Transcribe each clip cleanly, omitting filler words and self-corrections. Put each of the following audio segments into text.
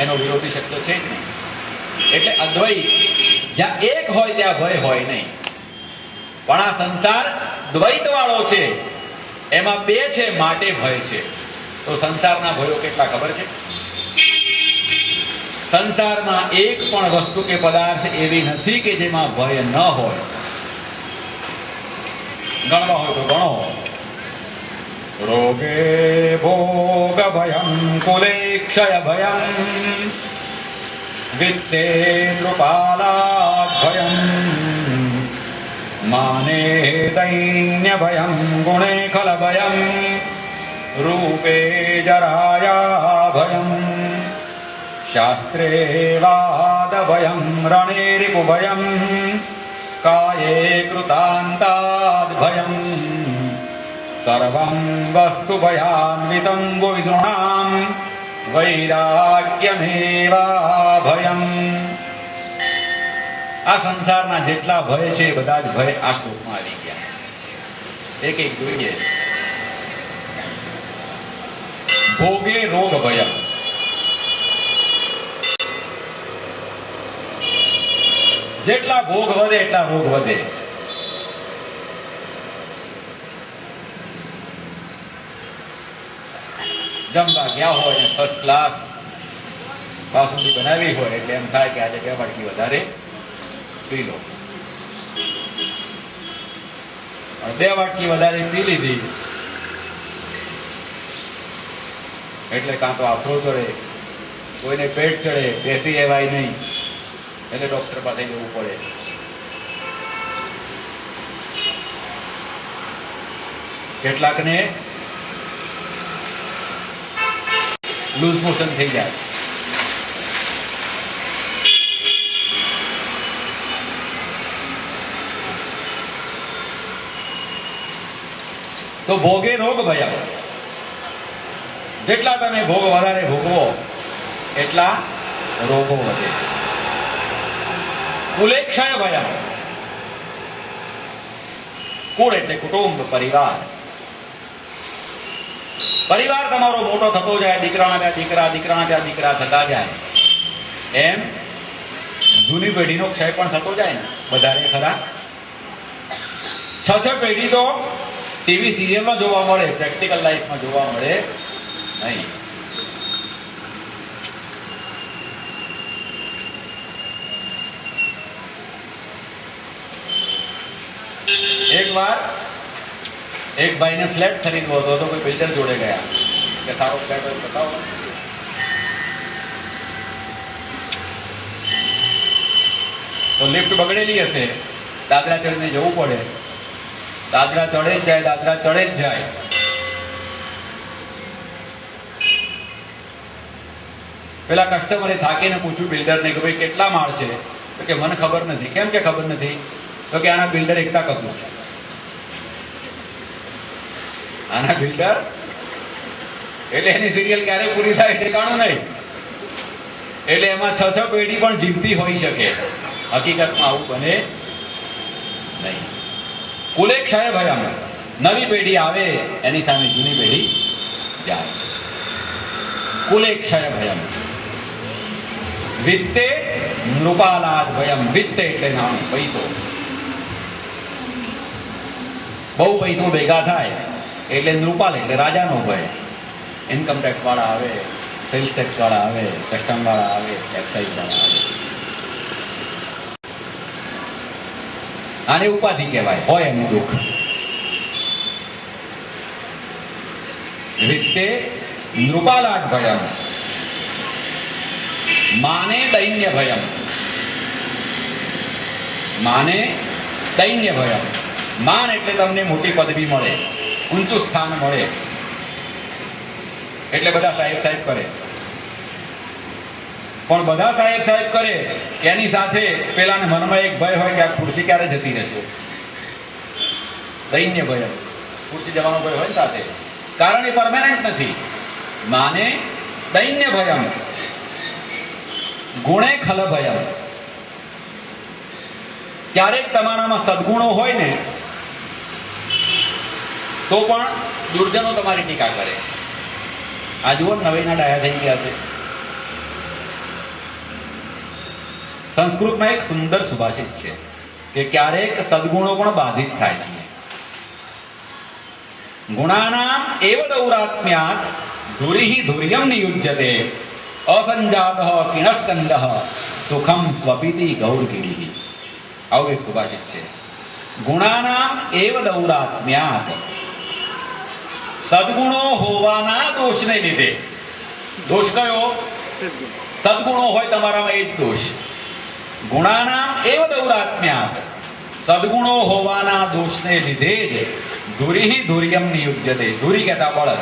એનો વિરોધી શબ્દ છે જ નહીં. એટલે અદ્વૈત જ્યાં એક હોય ત્યાં ભય હોય નહીં. પણ આ સંસાર દ્વૈત વાળો છે, એમાં બે છે માટે ભય છે. તો સંસારના ભયો કેટલા ખબર છે? સંસારમાં એક પણ વસ્તુ કે પદાર્થ એવી નથી કે જેમાં ભય ન હોય. ગણવા હોય તો ગણો. રોગે ભોગ ભયમ, કુલે ક્ષય ભયમ, વિત્તે નૃપાલાદ ભયમ, માને દૈન્ય ભયમ, ગુણે ખલ ભયમ, રૂપે જરાયા ભયમ, શાસ્ત્રે વાદ ભયમ, રણે રિપુ ભયમ, કાયે કૃતાંતાદ ભયમ, સર્વં વસ્તુ ભયાન્વિતં વિદૃણામ વૈરાગ્યમેવા ભયમ. આ સંસારના જેટલા ભય છે એ બધા જ ભય આ શ્લોકમાં આવી ગયા. એક એક જોઈએ. ભોગે રોગ ભયમ. જેટલા ભોગ વધે એટલા રોગ વધે. જમવા ગયા હોય ને ફર્સ્ટ ક્લાસ બાસુંદી બનાવી હોય એટલે એમ થાય કે આજે 2 વાટકી વધારે પી લો. 2 વાટકી વધારે પી લીધી એટલે કાં તો આફરો ચડે, કોઈને પેટ ચડે, બેસી રહેવાય નહીં, એટલે ડોક્ટર પાસે જવું પડે. કેટલાકને લૂઝ મોશન થઈ જાય. તો ભોગે રોગ ભયમ. જેટલા તમે ભોગ વધારે ભોગવો એટલા રોગો વધે. કુલેક્ષય ભયમ. કુળ એટલે કુટુંબ, પરિવાર. પરિવાર તમારો મોટો થતો જાય, દીકરાના ત્યાં દીકરા, દીકરાના ત્યાં દીકરા થતા જાય, એમ જૂની પેઢીનો ક્ષય પણ થતો જાય ને વધારે ખરા. 6 પેઢી તો ટીવી સિરિયલમાં જોવા મળે, પ્રેક્ટિકલ લાઈફમાં જોવા મળે નહીં. એક વાર એક ભાઈને ફ્લેટ ખરીદવો હતો તો કોઈ બિલ્ડર જોડે ગયા કે સારો ફ્લેટ હોય બતાવો. તો લિફ્ટ બગડેલી હશે, દાદરા ચડીને જવું પડે. દાદરા ચડે જ જાય, દાદરા ચડે જ જાય. પેલા કસ્ટમરે થાકીને પૂછ્યું બિલ્ડરને કે ભાઈ કેટલા માળ છે? તો કે મને ખબર નથી. કેમ કે ખબર નથી? તો કે આના બિલ્ડર એકતા કપૂર છે. આના બિલ્ડર એટલે એની સિરિયલ ક્યારે પૂરી થાય ઠેકાણું નહીં. એટલે એમાં 6 પેઢી પણ જીવતી હોઈ શકે. હકીકતમાં આવું બને નહીં. કુલે ક્ષય ભયમ. નવી પેઢી આવે એની સામે જૂની પેઢી જાય. કુલે ક્ષય ભયમ. વિત્તે નૃપાલાદ ભયમ. વિત્તે એટલે નાણું, પૈસો. બહુ પૈસો ભેગા થાય એટલે નૃપાલ એટલે રાજાનો ભય. ઇન્કમ ટેક્સ વાળા આવે, સેલ્સ ટેક્સ વાળા આવે, કસ્ટમ વાળા આવે, એક્સાઇઝ વાળા આવે. આને ઉપાધિ કહેવાય, હોય એનું દુઃખ. વિત્તે નૃપાલાદ ભયમ. માને દૈન્ય ભયમ. માને દૈન્ય ભયમ. માન એટલે તમને મોટી પદવી મળે, ઊંચું સ્થાન મળે એટલે બધા સાહેબ સાહેબ કરે. પણ બધા સાહેબ સાહેબ કરે એની સાથે પેલાને મનમાં એક ભય હોય કે આ ખુરશી ક્યારે જતી રહેશે. દૈન્ય ભય, ખુરશી જવાનો ભય હોય સાથે, કારણ એ પરમેનન્ટ નથી. માને દૈન્ય ભયમ. ગુણે ખલ ભયમ. ક્યારેક તમારામાં સદગુણો હોય ને તો પણ દુર્જનો તમારી ટીકા કરે. આ જુઓ નવીના ડાયા થઈ ગયા છે. સંસ્કૃતમાં એક સુંદર સુભાષિત છે કે ક્યારેક સદગુણો પણ બાધિત થાય છે. ગુણાનામ એવ દૌરાત્મ્યાત ધુરીહિ ધુર્યમ નિયુજ્યતે અસંજાતઃ કિણસ્કંદઃ સુખમ સ્વપીતિ ગૌરગીરીહિ. આવું એક સુભાષિત છે. ગુણાનામ એવ દૌરાત્મ્યાત, સદગુણો હોવાના દોષને લીધે. દોષ કયો? સદગુણો હોય તમારામાં એ જ દોષ. ગુણાનામ એવ દૌરાત્મ્યાત, સદગુણો હોવાના દોષને લીધે જ ધુરીહિ ધુર્યમ નિયુજ્યતે. ધુરી કહેતા બળદ.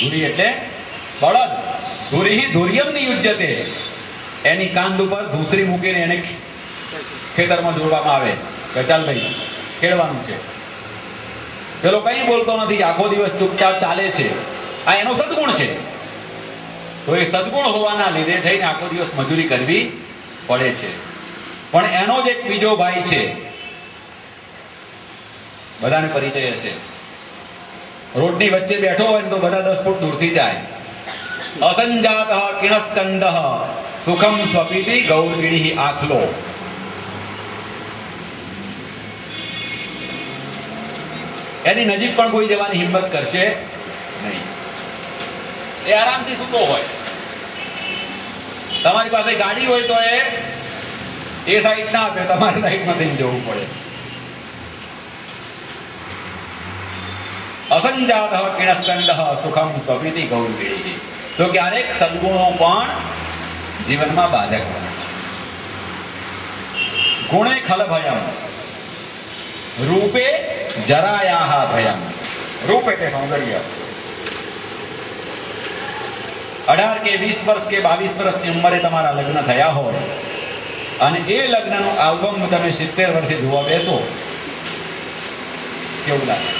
ધુરી એટલે બળદ. ધુરીહિ ધુર્યમ નિયુજ્યતે. એની કાંધ ઉપર ધૂસરી મૂકીને એને ખેતરમાં જોડવામાં આવે કે ચાલ ભાઈ ખેડવાનું છે. પેલો કઈ બોલતો નથી, આખો દિવસ ચૂપચાપ ચાલે છે. આ એનો સદગુણ છે. તો એ સદગુણ હોવાના લીધે થઈને આખો દિવસ મજૂરી કરવી પડે છે. પણ એનો જ એક બીજો ભાઈ છે, બધાને પરિચય હશે. રોડની વચ્ચે બેઠો હોય ને તો બધા 10 ફૂટ દૂરથી જાય. અસંજાતઃ કિણસ્કંદઃ સુખમ સ્વપીતિ ગૌરગીરીહિ. આખલો. એની નજીક પણ કોઈ જવાની હિંમત કરશે નહીં. એ આરામથી સૂતો હોય. તમારી પાસે ગાડી હોય તો એ સાઈડ ના આપે, તમારી સાઈડમાં થઈને જવું પડે. અસંજાતઃ કિણસ્કંદઃ સુખમ સ્વપીતિ ગૌરગીરીહિ. તો ક્યારેક સદગુણો પણ જીવનમાં બાધક બને. ગુણે ખલ ભયમ, રૂપે જરાયાહ ભયમ. રૂપ એટલે સૌંદર્ય. 18 કે 20 વર્ષ કે 22 વર્ષની ઉંમરે તમારા લગ્ન થયા હોય અને એ લગ્નનું આલ્બમ તમે 70 વર્ષે જોવા બેસો, કેવું લાગે?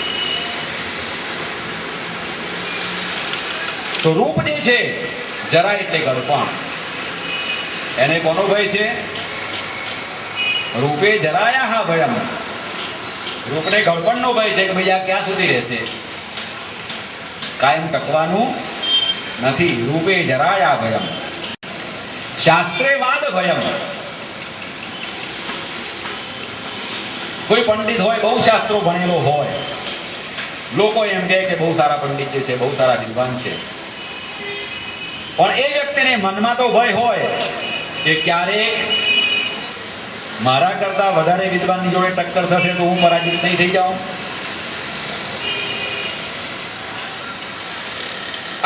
તો રૂપ જે છે, જરા એટલે ગળપણ. એને કોનો ભય છે? રૂપે જરાયાહ ભયમ. રૂપને ગળપણનો ભય છે કે ભાઈ આ ક્યાં સુધી રહેશે, કાયમ ટકવાનું નથી. રૂપે જરાયા ભયમ. શાસ્ત્રે વાદ ભયમ. કોઈ પંડિત હોય, બહુ શાસ્ત્રો ભણેલો હોય, લોકો એમ કહે કે બહુ સારા પંડિત છે, બહુ સારા વિદ્વાન છે, પણ એ વ્યક્તિને મનમાં તો ભય હોય કે ક્યારેક મારા કરતા વધારે વિદ્વાનની જોડે ટક્કર થશે તો હું પરાજિત નહીં થઈ જાઉં.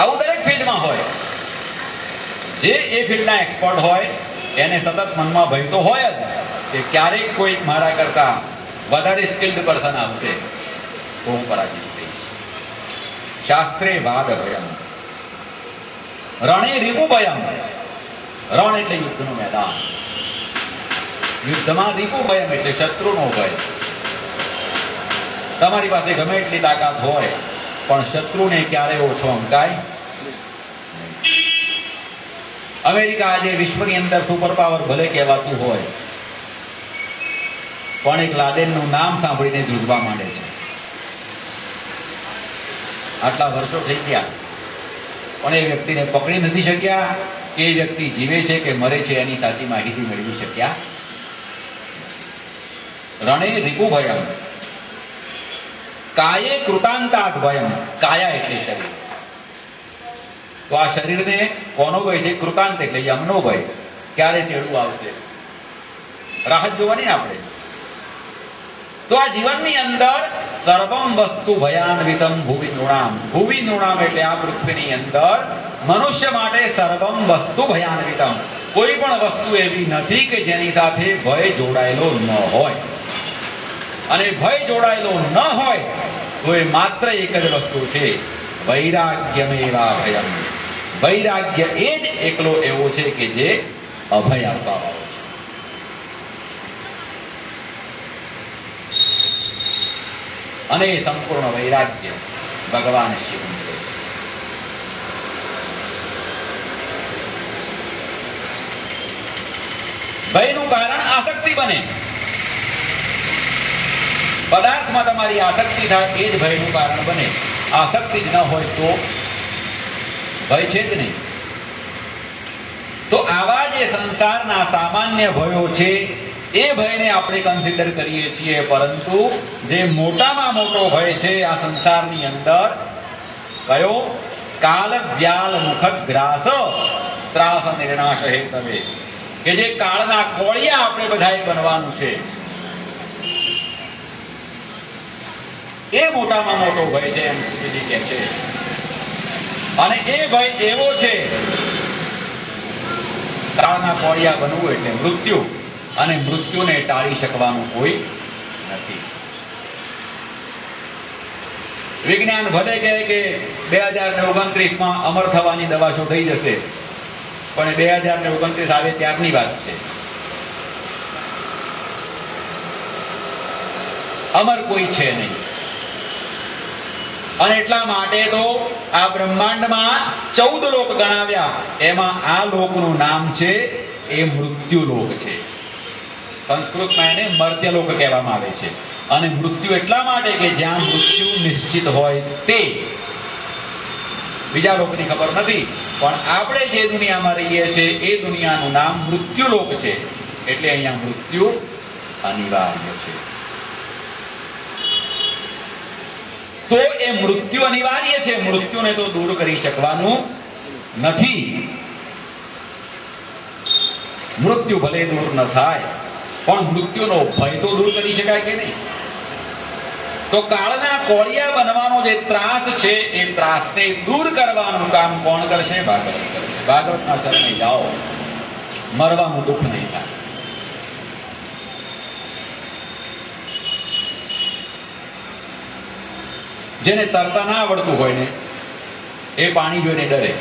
આવું દરેક ફિલ્ડમાં હોય. જે એ ફિલ્ડના એક્સપર્ટ હોય એને સતત મનમાં ભય તો હોય જ કે ક્યારેક કોઈ મારા કરતા વધારે સ્કિલ્ડ પર્સન આવશે તો હું પરાજિત થઈશ. શાસ્ત્રે વાદ ભયમ. રણે રીપુ ભયમ. રણ એટલે યુદ્ધનું મેદાન. યુદ્ધમાં રીપુ ભયમ એટલે શત્રુનો ભય. તમારી પાસે ગમે એટલી તાકાત હોય પણ શત્રુને ક્યારે ઓછો અંકાય. અમેરિકા આજે વિશ્વની અંદર સુપર પાવર ભલે કહેવાતું હોય પણ એક લાદેનનું નામ સાંભળીને ધ્રુજવા માંડે છે. આટલા વર્ષો થઈ ગયા પણ એ વ્યક્તિને પકડી નથી શક્યા કે એ વ્યક્તિ જીવે છે કે મરે છે એની સાચી માહિતી મેળવી શક્યા. રણે રીપુ ભયમ. કાયે કૃતાંતાત ભયમ. કાયા એટલે શરીર. તો આ શરીરને કોનો ભય છે? કૃતાંત એટલે યમનો ભય. ક્યારે તેડું આવશે, રાહત જોવાની ને આપણે. તો આ જીવનની અંદર સર્વમ વસ્તુ ભયાન્વિતમ ભુવિ નૃણામ. ભુવિ નૃણામ એટલે આ પૃથ્વીની અંદર મનુષ્ય માટે સર્વમ વસ્તુ ભયાન્વિતમ. કોઈ પણ વસ્તુ એવી નથી કે જેની સાથે ભય જોડાયેલો ન હોય. અને ભય જોડાયેલો ન હોય તો એ માત્ર એક જ વસ્તુ છે, વૈરાગ્યમેવા ભયમ. વૈરાગ્ય એ જ એકલો એવો છે કે જે અભય આપવા વાળો છે. અને એ સંપૂર્ણ વૈરાગ્ય ભગવાન શિવ. ભયનું કારણ આસક્તિ બને. પદાર્થમાં તમારી આસક્તિ થાય એ જ ભયનું કારણ બને. આસક્તિ જ ન હોય તો ભય છે જ નહીં. તો આવા જે સંસારના સામાન્ય ભયો છે એ ભયને આપણે કન્સિડર કરીએ છીએ, પરંતુ જે મોટામાં મોટો ભય છે આ સંસારની અંદર કયો? કાલ વ્યાલ મુખ ગ્રાસ ત્રાસ નિર્નાશ હેતવે, કે જે કાળના કોળિયા આપણે બધાએ બનવાનું છે, એ મોટામાં મોટો ભય છે એમ સુધીજી કહે છે. અને એ ભય એવો છે, કાળના કોળિયા બનવું એટલે મૃત્યુ, અને મૃત્યુને ટાળી શકવાનું કોઈ નથી. વિજ્ઞાન ભલે કહે કે 2029 અમર થવાની દવા શોધાઈ જશે, પણ 2029 આવે ત્યારની વાત છે. અમર કોઈ છે નહીં. અને એટલા માટે તો આ બ્રહ્માંડમાં 14 લોક ગણાવ્યા, એમાં આ લોકનું નામ છે એ મૃત્યુ લોક છે. સંસ્કૃતમાં એને મર્ત્યલોક કહેવામાં આવે છે. અને મૃત્યુ એટલા માટે કે જ્યાં મૃત્યુ નિશ્ચિત હોય તે. બીજા લોકની ખબર નથી, પણ આપણે જે દુનિયામાં રહીએ છીએ એ દુનિયાનું નામ મૃત્યુ લોક છે. એટલે અહીંયા મૃત્યુ અનિવાર્ય છે. તો એ મૃત્યુ અનિવાર્ય છે, મૃત્યુને તો દૂર કરી શકવાનું નથી. મૃત્યુ ભલે દૂર ન થાય, પણ મૃત્યુનો ભય તો દૂર કરી શકાય કે નહીં? તો કાળના કોળિયા બનવાનો જે ત્રાસ છે એ ત્રાસને દૂર કરવાનું કામ કોણ કરશે? ભાગવત કરશે. ભાગવતના શરણે જાઓ, મરવાનું દુઃખ નહીં થાય. જેને તરતા ના આવડતું હોય ને એ પાણી જોઈને ડરે,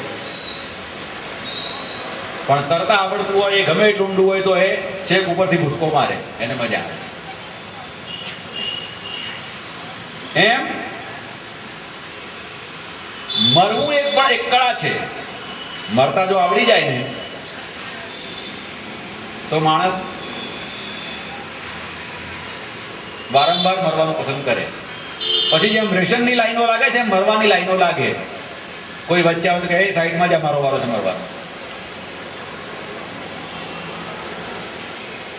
પણ તરતા આવડતું હોય એ ગમે એટલું ઊંડું હોય તો એ છેક ઉપરથી ભૂસકો મારે, એને મજા આવે. એમ મરવું એક પણ એક કળા છે. મરતા જો આવડી જાય ને તો માણસ વારંવાર મરવાનું પસંદ કરે. પછી જેમ રેશનની લાઈનો લાગે છે એમ મરવાની લાઈનો લાગે. કોઈ વચ્ચે આવે તો કે સાઈડમાં જ મારો વારો છે મરવાનો.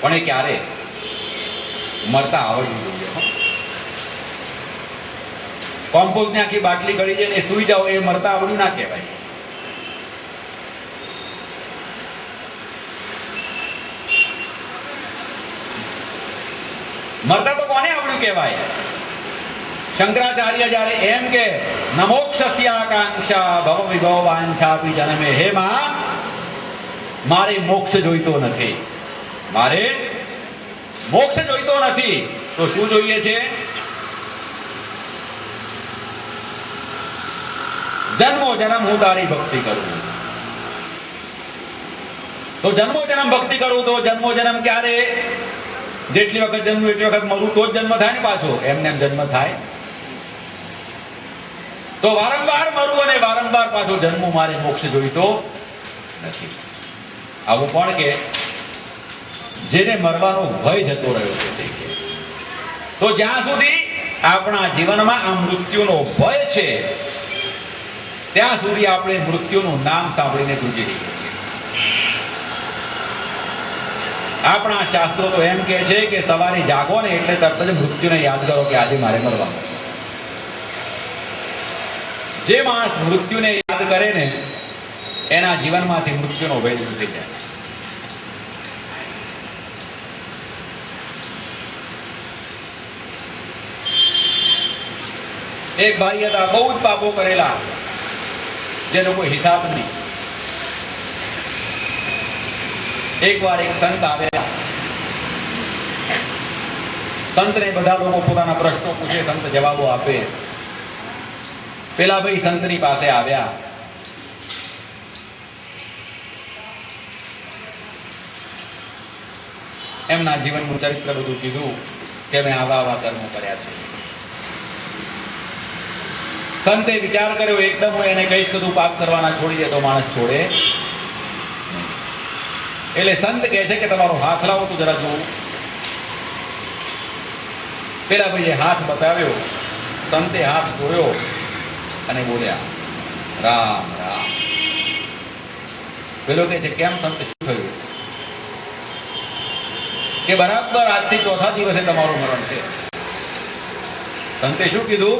પણ એ ક્યારે? મરતા આવડવું જોઈએ. કોમ્પોઝની આખી બાટલી ગળી જાય ને સુઈ જાઓ, એ મરતા આવડ્યું ના કહેવાય. મરતા તો કોને આવડ્યું કહેવાય? શંકરાચાર્ય જયારે એમ કે નમોક્ષસ્યાકાંક્ષા ભવ વિભવ વાંછાપી જન્મે, હે માં મારે મોક્ષ જોઈતો નથી, મારે મોક્ષ જોઈતો નથી. તો શું જોઈએ છે? જન્મો જન્મ હું તારી ભક્તિ કરું. તો જન્મો જન્મ ભક્તિ કરું તો જન્મો જન્મ ક્યારે? જેટલી વખત જન્મ એટલી વખત મરું તો જ જન્મ થાય ને પાછો, એમને એમ જન્મ થાય? તો વારંવાર મરવું અને વારંવાર પાછો જન્મ, મારે મોક્ષ જોઈતો નથી. આવું પણ કે જેને મરવાનો ભય જતો રહ્યો છે તે. તો જ્યાં સુધી આપણા જીવનમાં આ મૃત્યુનો ભય છે ત્યાં સુધી આપણે મૃત્યુનું નામ સાંભળીને ધ્રુજી રહીએ છીએ. આપણા શાસ્ત્રો તો એમ કહે છે કે સવારે જાગો ને એટલે તરત જ મૃત્યુને યાદ કરો કે આજે મારે મરવાનું છે. જે માણસ મૃત્યુને યાદ કરે ને એના જીવનમાંથી મૃત્યુનો ભય દૂર થઈ જાય. એક ભાઈ હતા, બહુ જ પાપો કરેલા, જેનો કોઈ હિસાબ નહીં. એકવાર એક સંત આવ્યા. સંતને બધા લોકો પોતાના પ્રશ્નો પૂછે, સંત જવાબો આપે. પેલા ભાઈ સંતની પાસે આવ્યા. એમના જીવનનું ચરિત્ર બધું કીધું કે મેં આવા આવા કર્મો કર્યા છે. સંતે વિચાર કર્યો, એકદમ હું એને કહીશ કે તું પાપ કરવાના છોડી દે તો માણસ છોડે. એટલે સંત કહે છે કે તમારો હાથ લાવો તો જરા જોઉં. પેલા ભાઈએ હાથ બતાવ્યો. સંતે હાથ જોયો અને બોલ્યા, રામ રામ. પેલો કહે છે કેમ સંત શું થયું? કે બરાબર આજથી ચોથા દિવસે તમારું મરણ છે. સંતે શું કીધું?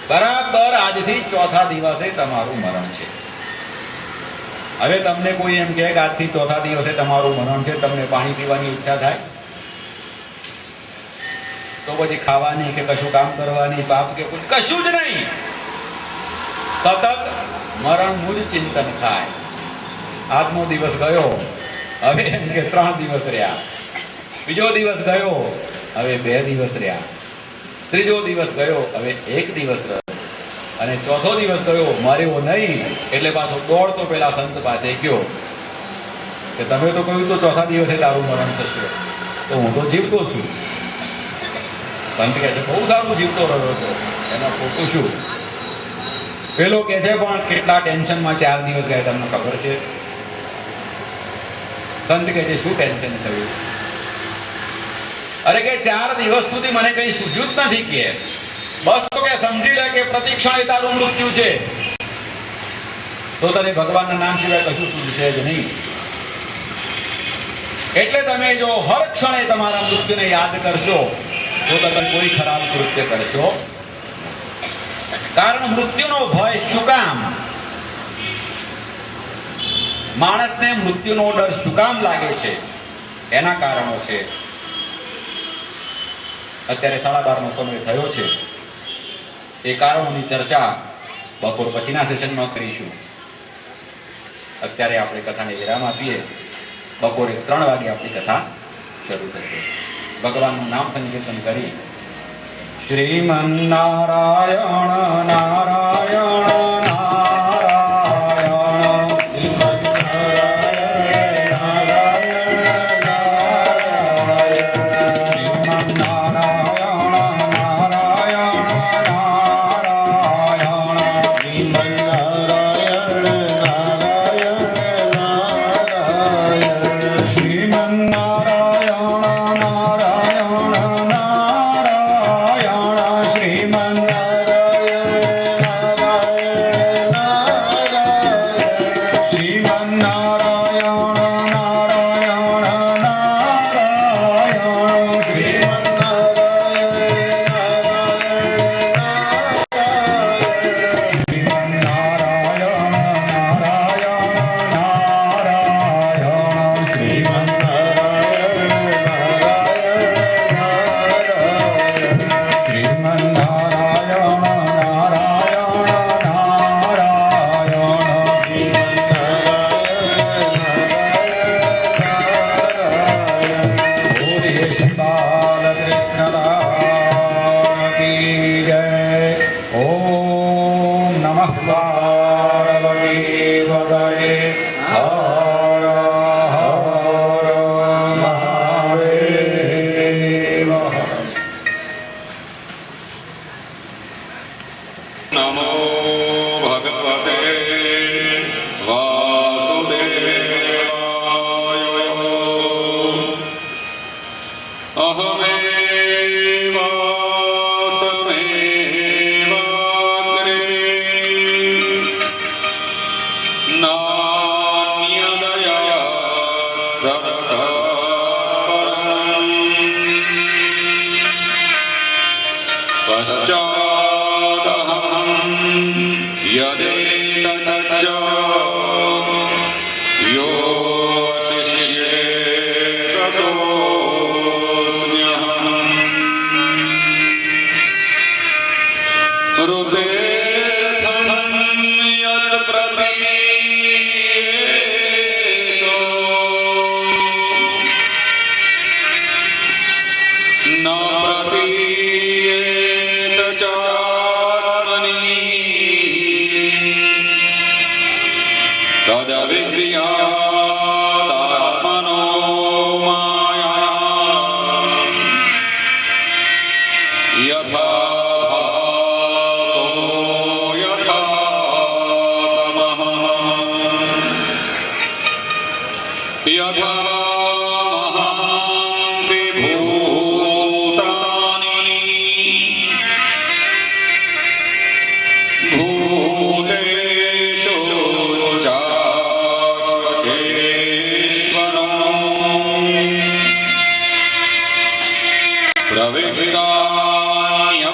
બરાબર આજથી ચોથા દિવસે તમારું મરણ છે. હવે તમને કોઈ એમ કહે કે આજથી ચોથા દિવસે તમારું મરણ છે, તમને પાણી પીવાની ઈચ્છા થાય તો પછી ખાવાની કે કશું કામ કરવાની, પાપ કે કશું જ નહીં, સતત મરણનું જ ચિંતન થાય. આજનો દિવસ ગયો, હવે એમ કે 3 દિવસ રહ્યા, બીજો દિવસ ગયો, હવે 2 દિવસ રહ્યા, ત્રીજો દિવસ ગયો, હવે 1 દિવસ રહ્યો, અને ચોથો દિવસ ગયો, મર્યો નહીં. એટલે પાછો દોડતો પેલા સંત પાસે ગયો કે તમે તો કહ્યું તો ચોથા દિવસે તારું મરણ થશે, તો હું તો જીવતો છું. સંત કહે છે બહુ સારું જીવતો રહ્યો હતો, એમાં ખોટું શું? પેલો કહે છે પણ કેટલા ટેન્શનમાં 4 દિવસ ગયા તમને ખબર છે? સંત કહે છે શું ટેન્શન થયું? અરે કે 4 દિવસ સુધી મને કઈ સૂઝ્યું જ નથી, કે બસ તો કે સમજી લે કે પ્રતિક્ષણે તારું મૃત્યુ છે, તો તને ભગવાનના નામ સિવાય કશું સૂઝશે જ નહીં. એટલે તમે જો હર ક્ષણે તમારા મૃત્યુને યાદ કરશો તો તમે કોઈ ખરાબ કૃત્ય કરશો. કારણ મૃત્યુનો ભય શું કામ? માણસને મૃત્યુનો ડર શું કામ લાગે છે? એના કારણો છે. અત્યારે 12:30નો સમય થયો છે. એ કારણોની ચર્ચા બપોર પછીના સેશનમાં કરીશું. અત્યારે આપણે કથાને વિરામ આપીએ. બપોરે 3 વાગે આપણી કથા શરૂ થશે. ભગવાનનું નામ સંકીર્તન કરી શ્રીમન્નારાયણ નારાયણ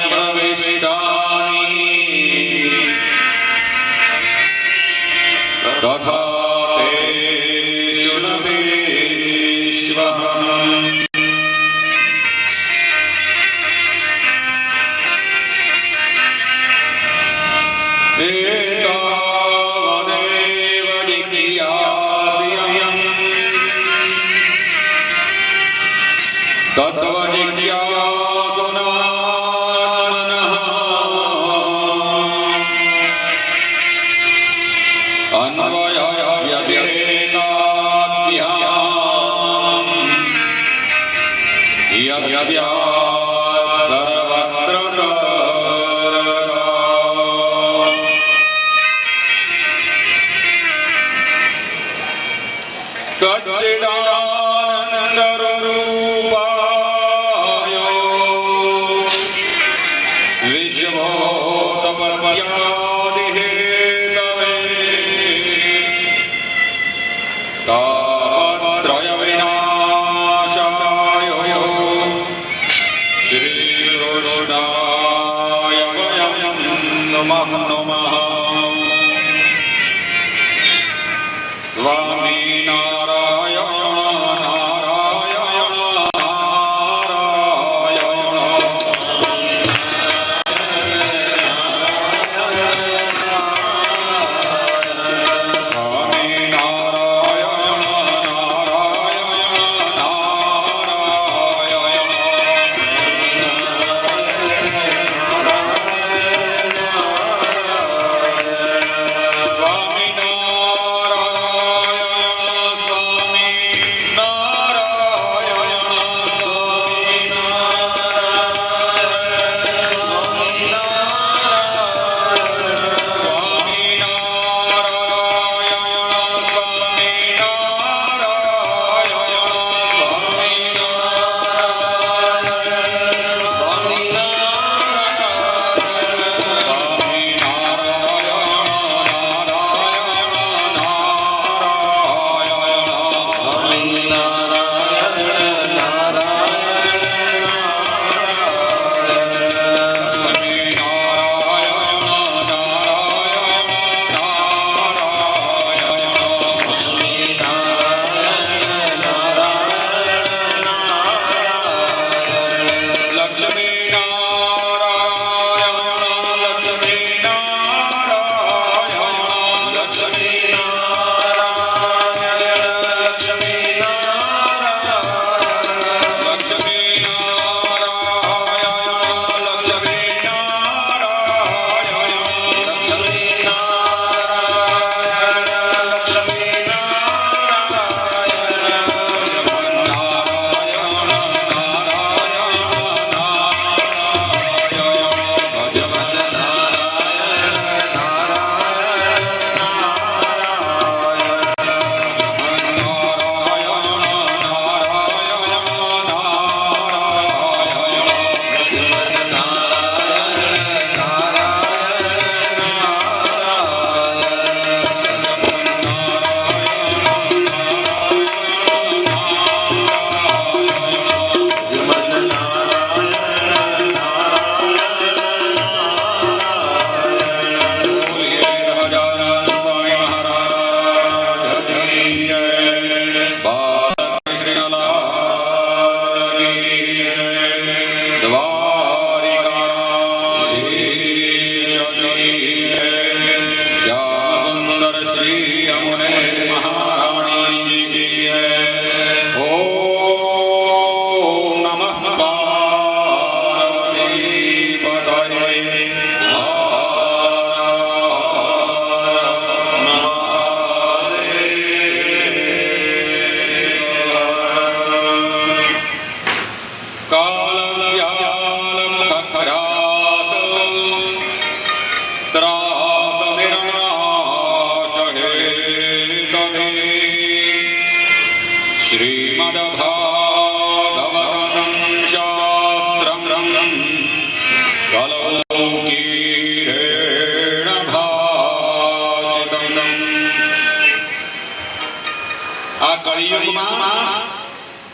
प्रविष्टानि तथा तेषु न विश्वहम् एतावदेव जिज्ञास्यम् तत्त्वजिज्ञासुनात्मनः अन्वयव्यतिरेकाभ्याम् यस्यात् सर्वत्र सर्वगा सच्चिदानन्दरूपाय विश्वोत्पत्त्यादिहेतवे तापत्रयविनाशाय श्रीकृष्णाय वयं नमः नमः। स्वामी नारायण नारायण नारायण स्वामी नारायण नारायण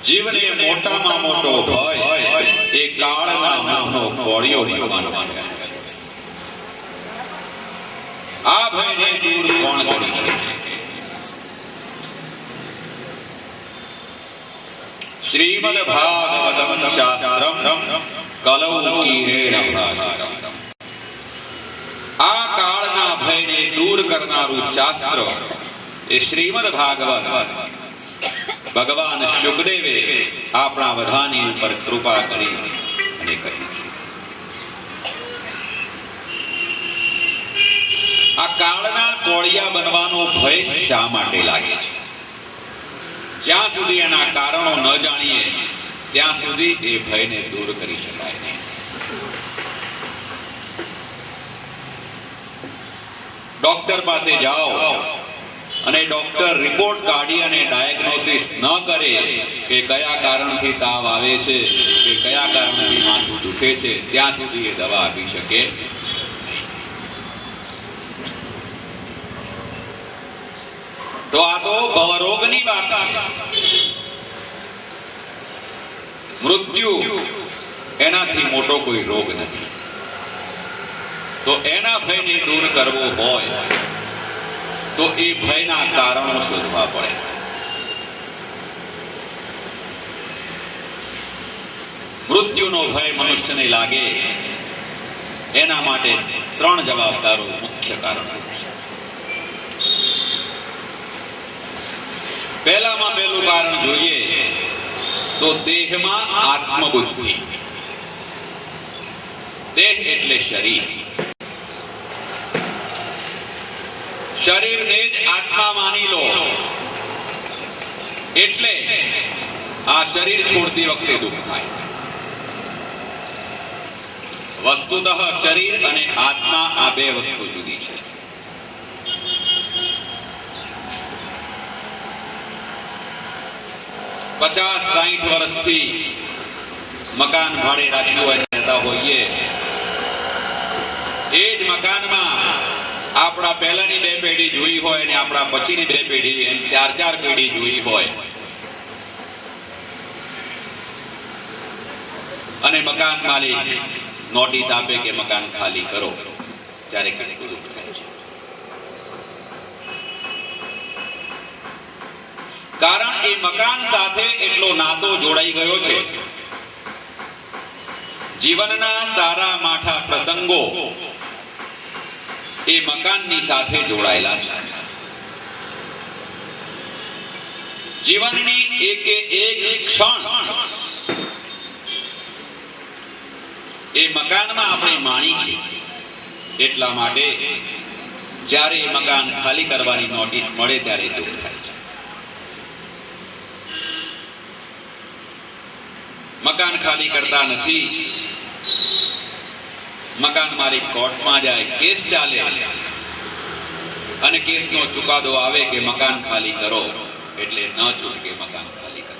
જીવને મોટામાં મોટો ભય એ કાળના મુખનો કોળિયો બનવાનો છે. આ ભયને દૂર કોણ કરી શકે? શ્રીમદ ભાગવતમ શાસ્ત્રમ કલૌકીરેણ ભાષિતમ. આ કાળના ભયને દૂર કરનારું શાસ્ત્ર એ શ્રીમદ ભાગવત ભગવાન શુકદેવે આપણા બધાની ઉપર કૃપા કરી અને કહ્યું છે. આ કાળના કોળિયા બનવાનો ભય શા માટે લાગે છે? જ્યાં સુધી એના કારણો ન જાણીએ ત્યાં સુધી એ ભયને દૂર કરી શકાય નહીં. ડોક્ટર પાસે જાઓ અને ડોક્ટર રિપોર્ટ કાઢી અને ડાયગ્નોસિસ ન કરે કે કયા કારણથી તાવ આવે છે કે કયા કારણથી માથું દુખે છે, ત્યાં સુધી એ દવા આપી શકે. તો આ તો ભવરોગની વાત છે. મૃત્યુ એનાથી મોટો કોઈ રોગ નથી. તો એના ભયને દૂર કરવો હોય તો એ ભયના કારણો શોધવા પડે. મૃત્યુનો ભય મનુષ્યને લાગે એના માટે 3 જવાબદારો મુખ્ય કારણો છે. પહેલામાં પહેલું કારણ જોઈએ તો દેહમાં આત્મબુદ્ધિ. દેહ એટલે શરીર. શરીરને જ આત્મા માની લો એટલે આ શરીર છોડતી વખતે દુઃખ થાય. વસ્તુતઃ શરીર અને આત્મા આ બે વસ્તુ જુદી છે. પચાસ 60 વર્ષથી મકાન ભાડે રાખ્યું હોય રહેતા હોઈએ, એ જ મકાનમાં આપણા પહેલાની 2 પેઢી જોઈ હોય અને આપણા પછીની 2 પેઢી એમ 4 પેઢી જોઈ હોય અને મકાન માલિક નોટિસ આપે કે મકાન ખાલી કરો, ત્યારે કેટલું દુઃખ થાય છે. કારણ એ મકાન સાથે એટલો નાતો જોડાઈ ગયો છે. જીવનના સારા માઠા પ્રસંગો એ મકાનની સાથે જોડાયેલા છે. જીવનની એક ક્ષણ એ મકાનમાં આપણે માણી છે. એટલા માટે જ્યારે એ મકાન ખાલી કરવાની નોટિસ મળે ત્યારે દુઃખ થાય છે. મકાન ખાલી કરતા નથી. મકાન માલિક કોર્ટમાં જાય, કેસ ચાલે અને કેસનો ચુકાદો આવે કે મકાન ખાલી કરો, એટલે ન છૂટકે મકાન ખાલી કરો.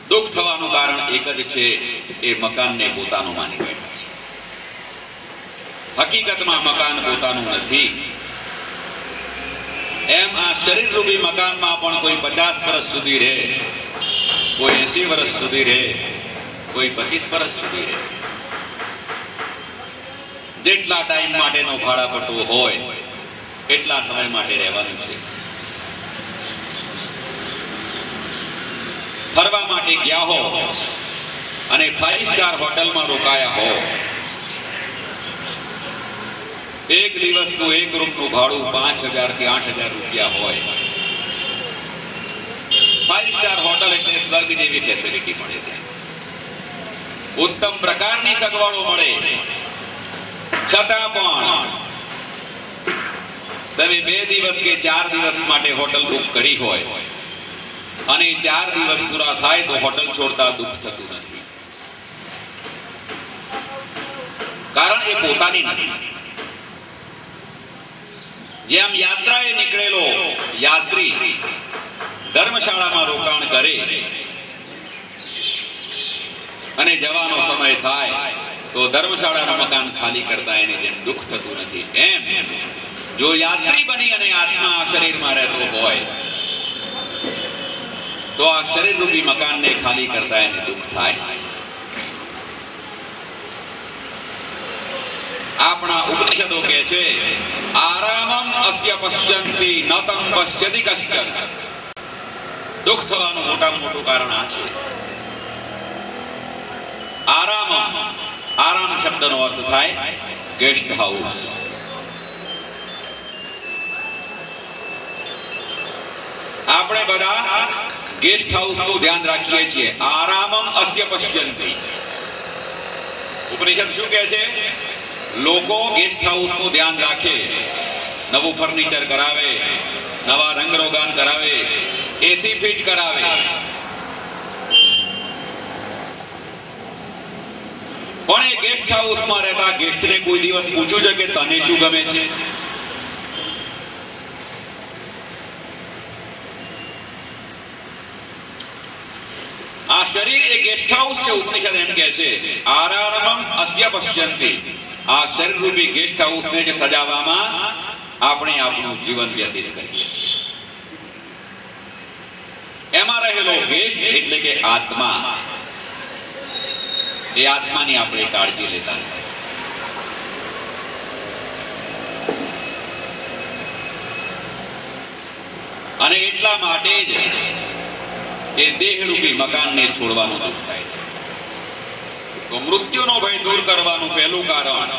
દુઃખ થવાનું કારણ એક જ છે, એ મકાનને પોતાનું માની બેઠા છે. હકીકતમાં મકાન પોતાનું નથી. એમ આ શરીર રૂપી મકાનમાં પણ કોઈ 50 વર્ષ સુધી રહે, કોઈ 80 વર્ષ સુધી રહે, કોઈ 25 વર્ષ સુધી રહે. જેટલા ટાઈમ માટેનો ભાડાપટ્ટો હોય એટલા સમય માટે રહેવાનું છે. ફરવા માટે ગયા હો અને 5 સ્ટાર હોટલમાં રોકાયા હો, એક દિવસનું એક રૂમનું ભાડું 5,000 થી 8,000 રૂપિયા હોય. 5 સ્ટાર હોટલ એટલે સ્વર્ગ જેવી ફેસિલિટી મળે છે. ઉત્તમ પ્રકારની સગવડો મળે. છતાં પણ તમે 2 દિવસ કે 4 દિવસ માટે હોટલ બુક કરી હોય અને 4 દિવસ પૂરા થાય તો હોટલ છોડતા દુઃખ થતું નથી. કારણ એ પોતાની નથી. જેમ યાત્રાએ નીકળેલો યાત્રી ધર્મશાળામાં રોકાણ કરે અને જવાનો સમય થાય તો ધર્મશાળાનું મકાન ખાલી કરતા એને જેમ દુઃખ થતું નથી, એમ જો યાત્રી બની અને આત્મા આ શરીરમાં રહેતો હોય તો આ શરીર રૂપી મકાનને ખાલી કરતા એને દુઃખ થાય. આપણા ઉપનિષદો કહે છે આરામમ અસ્ય પશ્યંતિ ન તમ પશ્યતિ કશ્ચન. દુઃખ થવાનું મોટામાં મોટું કારણ આ છે. આરામમ, આરામ શબ્દનો અર્થ થાય ગેસ્ટ હાઉસ. આપણે બધા ગેસ્ટ હાઉસ નું ધ્યાન રાખીએ છીએ. આરામમ અસ્ય પશ્યંતિ. ઉપનિષદ શું કહે છે? લોકો ગેસ્ટ હાઉસ નું ધ્યાન રાખે, નવું ફર્નિચર કરાવે, નવા રંગરોગાન કરાવે, એસી ફિટ કરાવે, પણ એ ગેસ્ટ હાઉસમાં રહેતા ગેસ્ટને કોઈ દિવસ પૂછ્યું છે કે તને શું ગમે છે? આ શરીર એ ગેસ્ટ હાઉસ છે. ઉપનિષદ એમ કહે છે આરામમ અસ્ય પશ્યંતિ. આ શરીર રૂપી ગેસ્ટ હાઉસને જ સજાવવામાં આપણે આપણું જીવન વ્યતીત કરીએ છીએ. એમાં રહેલો ગેસ્ટ એટલે કે આત્મા, એ આત્માની આપણે કાળજી લેતા નથી. અને એટલા માટે જ એ દેહરૂપી મકાનને છોડવાનું દુઃખ થાય છે. તો મૃત્યુનો ભય દૂર કરવાનું પહેલું કારણ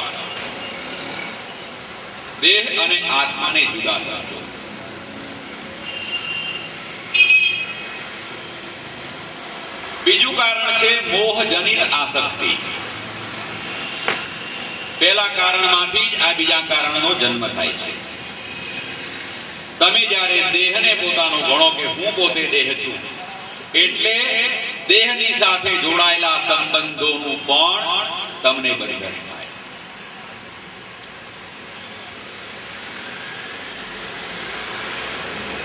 દેહ અને આત્માને જુદા કરવો. બીજું કારણ છે મોહજનિત આસક્તિ. પહેલા કારણમાંથી જ આ બીજા કારણનો જન્મ થાય છે. તમે જ્યારે દેહને પોતાનો ગણો કે હું પોતે દેહ છું, એટલે દેહની સાથે જોડાયેલા સંબંધોનું પણ તમને બંધન થાય.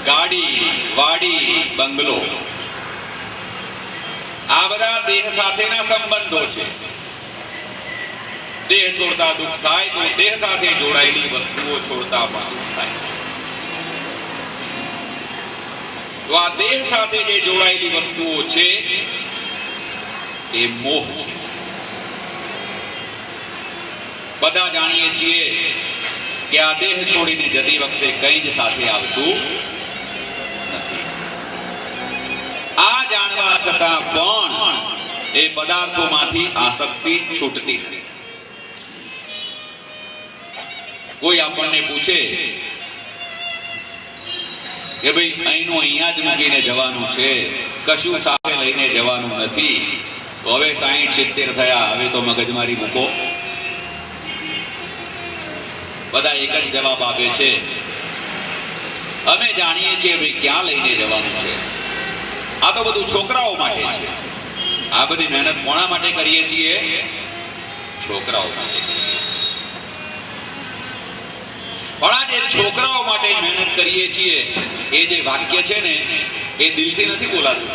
ગાડી, વાડી, બંગલો, આ બધા દેહ સાથેના સંબંધો છે. દેહ છોડતા દુઃખ થાય તો દેહ સાથે જોડાયેલી વસ્તુઓ છોડતા પણ દુઃખ થાય. તો આ દેહ સાથે જે જોડાયેલી વસ્તુઓ છે એ મોહ છે. બધા જાણીએ છીએ કે આ દેહ છોડીને જતી વખતે કંઈ જ સાથે આવતું નથી. આ જાણવા છતાં પણ એ પદાર્થોમાંથી આસક્તિ છૂટતી નથી. કોઈ આપણને પૂછે કે ભાઈ અહીંનું અહીંયા જ મૂકીને જવાનું છે, કશું સાથે લઈને જવાનું નથી, તો હવે 60-70 થયા, હવે તો મગજમારી મૂકો. બધા એક જ જવાબ આપે છે, અમે જાણીએ છીએ ભાઈ ક્યાં લઈને જવાનું છે. આ તો બધું છોકરાઓ માટે છે. આ બધી મહેનત કોના માટે કરીએ છીએ? છોકરાઓ માટે. પણ આ જે છોકરાઓ માટે મહેનત કરીએ છીએ એ જે વાક્ય છે ને એ દિલથી નથી બોલાતું,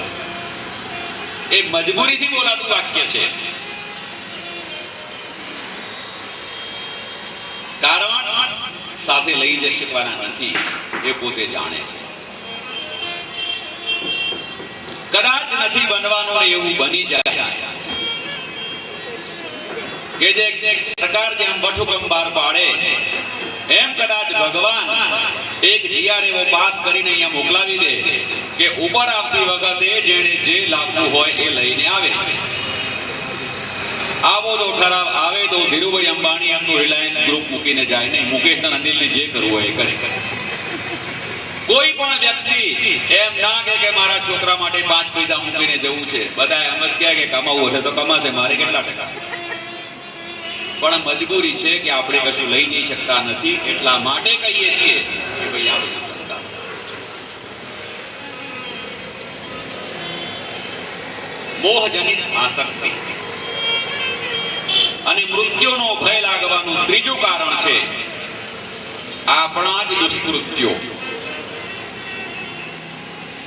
એ મજબૂરીથી બોલાતું વાક્ય છે. કારણ સાથે લઈ જઈ શકવાના નથી, એ પોતે જાણે છે. કદાચ નથી બનવાનું ને એવું બની જાય કે જે સરકાર જેમ વટહુકમ બહાર પાડે એમ કદાચ ભગવાન એક જીઆર એવો પાસ કરીને અહીંયા મોકલાવી દે કે ઉપર આવતી વખતે જેણે જે લાવવું હોય એ લઈને આવે. આવો તો ઠરાવ આવે તો ધીરુભાઈ અંબાણી એમનું રિલાયન્સ ગ્રુપ મૂકીને જાય નહીં, મુકેશ અનિલને જે કરવું હોય એ કરે. કોઈ પણ વ્યક્તિ એમ ના કે મારા છોકરા માટે 5 પૈસા મૂકીને જવું છે. બધા એમ જ કહે કે કમાવું હશે તો કમાશે, મારે કેટલા ટકા. પણ મજબૂરી છે કે આપણે કશું લઈ જઈ શકતા નથી, એટલા માટે કહીએ છીએ કે ભાઈ આ બધું શકતા. મોહજનિત આસક્તિ. અને મૃત્યુનો ભય લાગવાનું ત્રીજું કારણ છે આપણા જ દુષ્કૃત્યો.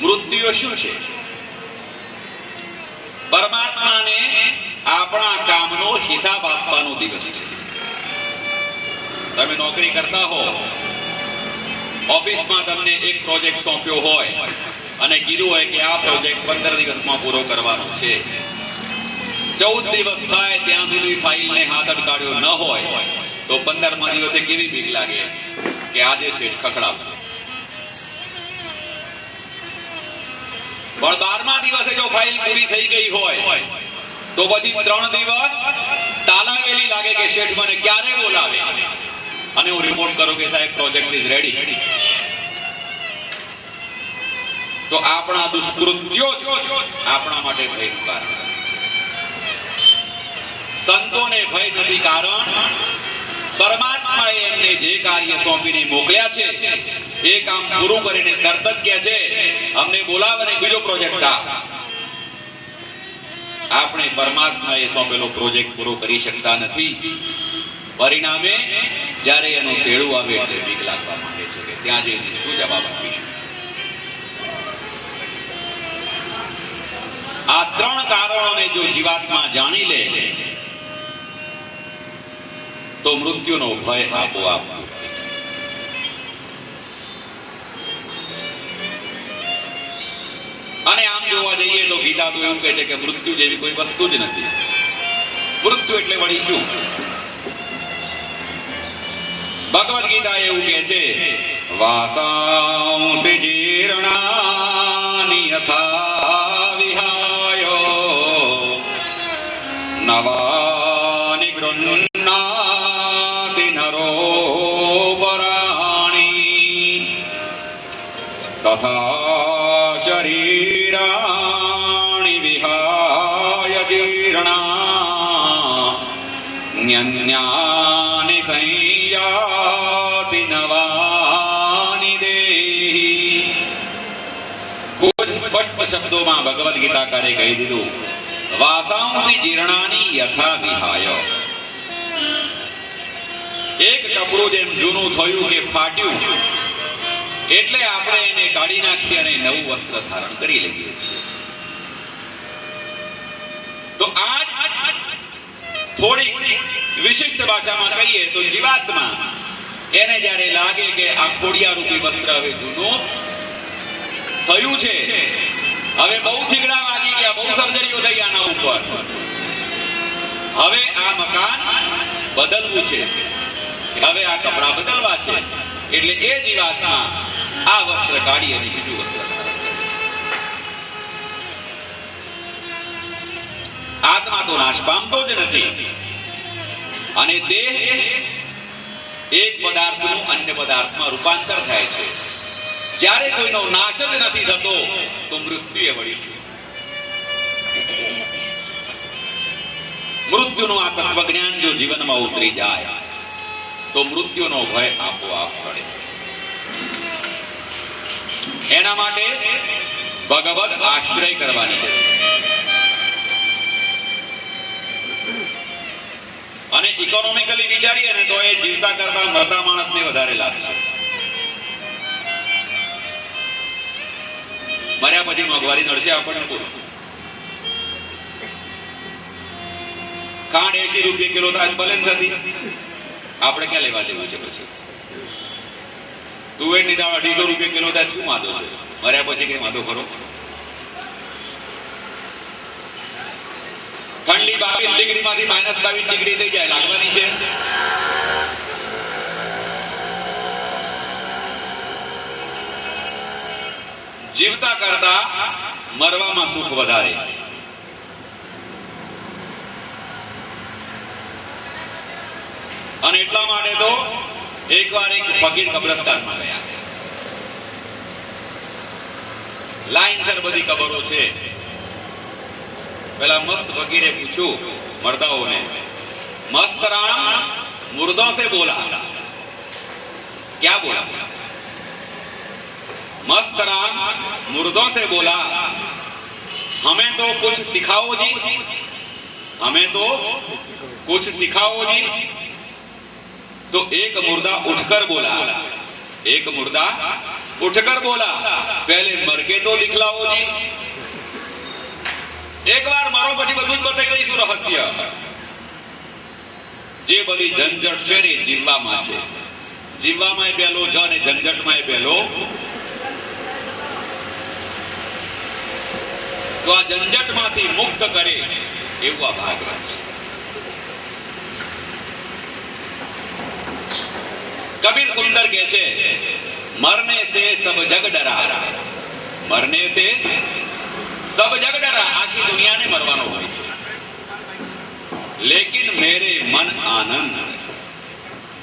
મૃત્યુ શું છે? પરમાત્માને આપણા કામનો હિસાબ આપવાનો દિવસ છે. તમે નોકરી કરતા હો ઓફિસમાં તમને એક પ્રોજેક્ટ સોંપ્યો હોય અને કીધું હોય કે આ પ્રોજેક્ટ 15 દિવસમાં પૂરો કરવાનો છે, 14 દિવસ થાય ત્યાં સુધી ફાઇલને હાથ અટકાડ્યો ન હોય તો 15મા દિવસે કેવી બીક લાગે કે આજે શેઠ ખખડાવશે. પણ 12મા દિવસે જો ફાઇલ પૂરી થઈ ગઈ હોય તો પછી 3 દિવસ તાલાવેલી લાગે કે શેઠ મને ક્યારે બોલાવે અને હું રિપોર્ટ કરું કે સાહેબ પ્રોજેક્ટ ઇઝ રેડી. તો આપણા દુષ્કૃત્યો જ આપણા માટે ભયનું કારણ. સંતોને ભય નથી, કારણ પરમાત્માએ એમને જે કાર્ય સોંપીને મોકલ્યા છે એ કામ પૂરું કરીને તરત જ કહે છે અમને બોલાવ અને બીજો પ્રોજેક્ટ આપ. આપણે પરમાત્માએ સોંપેલો પ્રોજેક્ટ પૂરો કરી શકતા નથી. પરિણામે જ્યારે એનું તેડું આવે એટલે બીક લાગવા માંડે છે કે ત્યાં જઈને શું જવાબ આપીશું. આ 3 કારણોને જો જીવાત્મા જાણી લે તો મૃત્યુનો ભય આપોઆપ. અને આમ જોવા જઈએ તો ગીતા તો એવું કહે છે કે મૃત્યુ જેવી કોઈ વસ્તુ જ નથી. મૃત્યુ એટલે વળી શું? ભગવદ ગીતા એવું કહે છે વાસાંસી જીર્ણાનિ યથા વિહાયો નવાનિ ગૃહ્ણાતિ નરો પરાણિ તથા શરીરાણિ વિહાય જીર્ણા ન્યન્યાનિ સંયાતિ નવાનિ દેહી. ખૂબ જ સ્પષ્ટ શબ્દોમાં ભગવદ ગીતાકારે કહી દીધું વાસાંસી જીર્ણાની યથા વિહાય. એક કપડું જેમ જૂનું થયું કે ફાટ્યું એટલે આપણે એને કાઢી નાખીએ અને નવું વસ્ત્ર ધારણ કરી લઈએ છીએ. તો આ થોડી વિશિષ્ટ ભાષામાં કહીએ તો જીવાત્મા એને જ્યારે લાગે કે આ ખોડિયા રૂપી વસ્ત્ર હવે જૂનું થયું છે, હવે બહુ થીગડા વાગી ગયા, બહુ સર્જરીઓ થઈ આના ઉપર, હવે આ મકાન બદલવું છે, હવે આ કપડા બદલવા છે, એટલે એ જીવાત્મા આ વસ્ત્ર કાઢી અને બીજું વસ્ત્ર ધારણ કરે. આત્મા તો નાશ પામતો જ નથી અને દેહ એક પદાર્થનું અન્ય પદાર્થમાં રૂપાંતર થાય છે. જ્યારે કોઈનો નાશ જ નથી થતો તો મૃત્યુ એ વળી શું? મૃત્યુનું આ તત્વજ્ઞાન જો જીવનમાં ઉતરી જાય તો મૃત્યુનો ભય આપોઆપ ટળે. એના માટે ભગવદ આશ્રય કરવાની જરૂર છે. અને ઇકોનોમિકલી વિચારીએ ને તો એ જીવતા કરતા મરતા માણસને વધારે લાભ છે. મર્યા પછી મોંઘવારી નડશે આપણને બોલો. ખાંડ 80 રૂપિયા કિલો થાય ભલે નથી, આપણે ક્યાં લેવા દેવું છે? પછી તુવેરની દાળ 250 રૂપિયા કિલો થાય શું વાંધો છે? મર્યા પછી કઈ વાંધો ખરો? ઠંડી 22 ડિગ્રીમાંથી -22 ડિગ્રી થઈ જાય, લાગવાની છે? જીવતા કરતા મરવામાં સુખ વધારે છે. અને એટલા માટે તો એકવાર એક ફકીર કબ્રસ્તાનમાં ગયા. લાઈનસર બધી કબરો છે. પેલા મસ્ત ફકીરે પૂછ્યું મર્દાઓને, મસ્ત રામ मुर्दों से बोला, क्या बोला? मस्त राम मुर्दों से बोला, हमें तो कुछ सिखाओ जी, हमें तो कुछ सिखाओ जी. तो एक मुर्दा उठकर बोला, एक मुर्दा उठकर बोला, पहले मर के तो दिखलाओ जी. एक बार मरो પછી બધું જ બતાવી દઈશું રહસ્ય. જે બધી ઝંઝટ છે ને જીવવામાં છે, જીવવામાંય પહેલો જ અને ઝંઝટમાંય પહેલો. તો આ ઝંઝટમાંથી મુક્ત કરે એવું આ ભાગવત છે. કબીર સુંદર કહે છે, મરને સે સબ જગ ડરા, મરને સે સબ જગ ડરા. આખી દુનિયાને મરવાનો હોય છે, લેકિન મેરે મન આનંદ.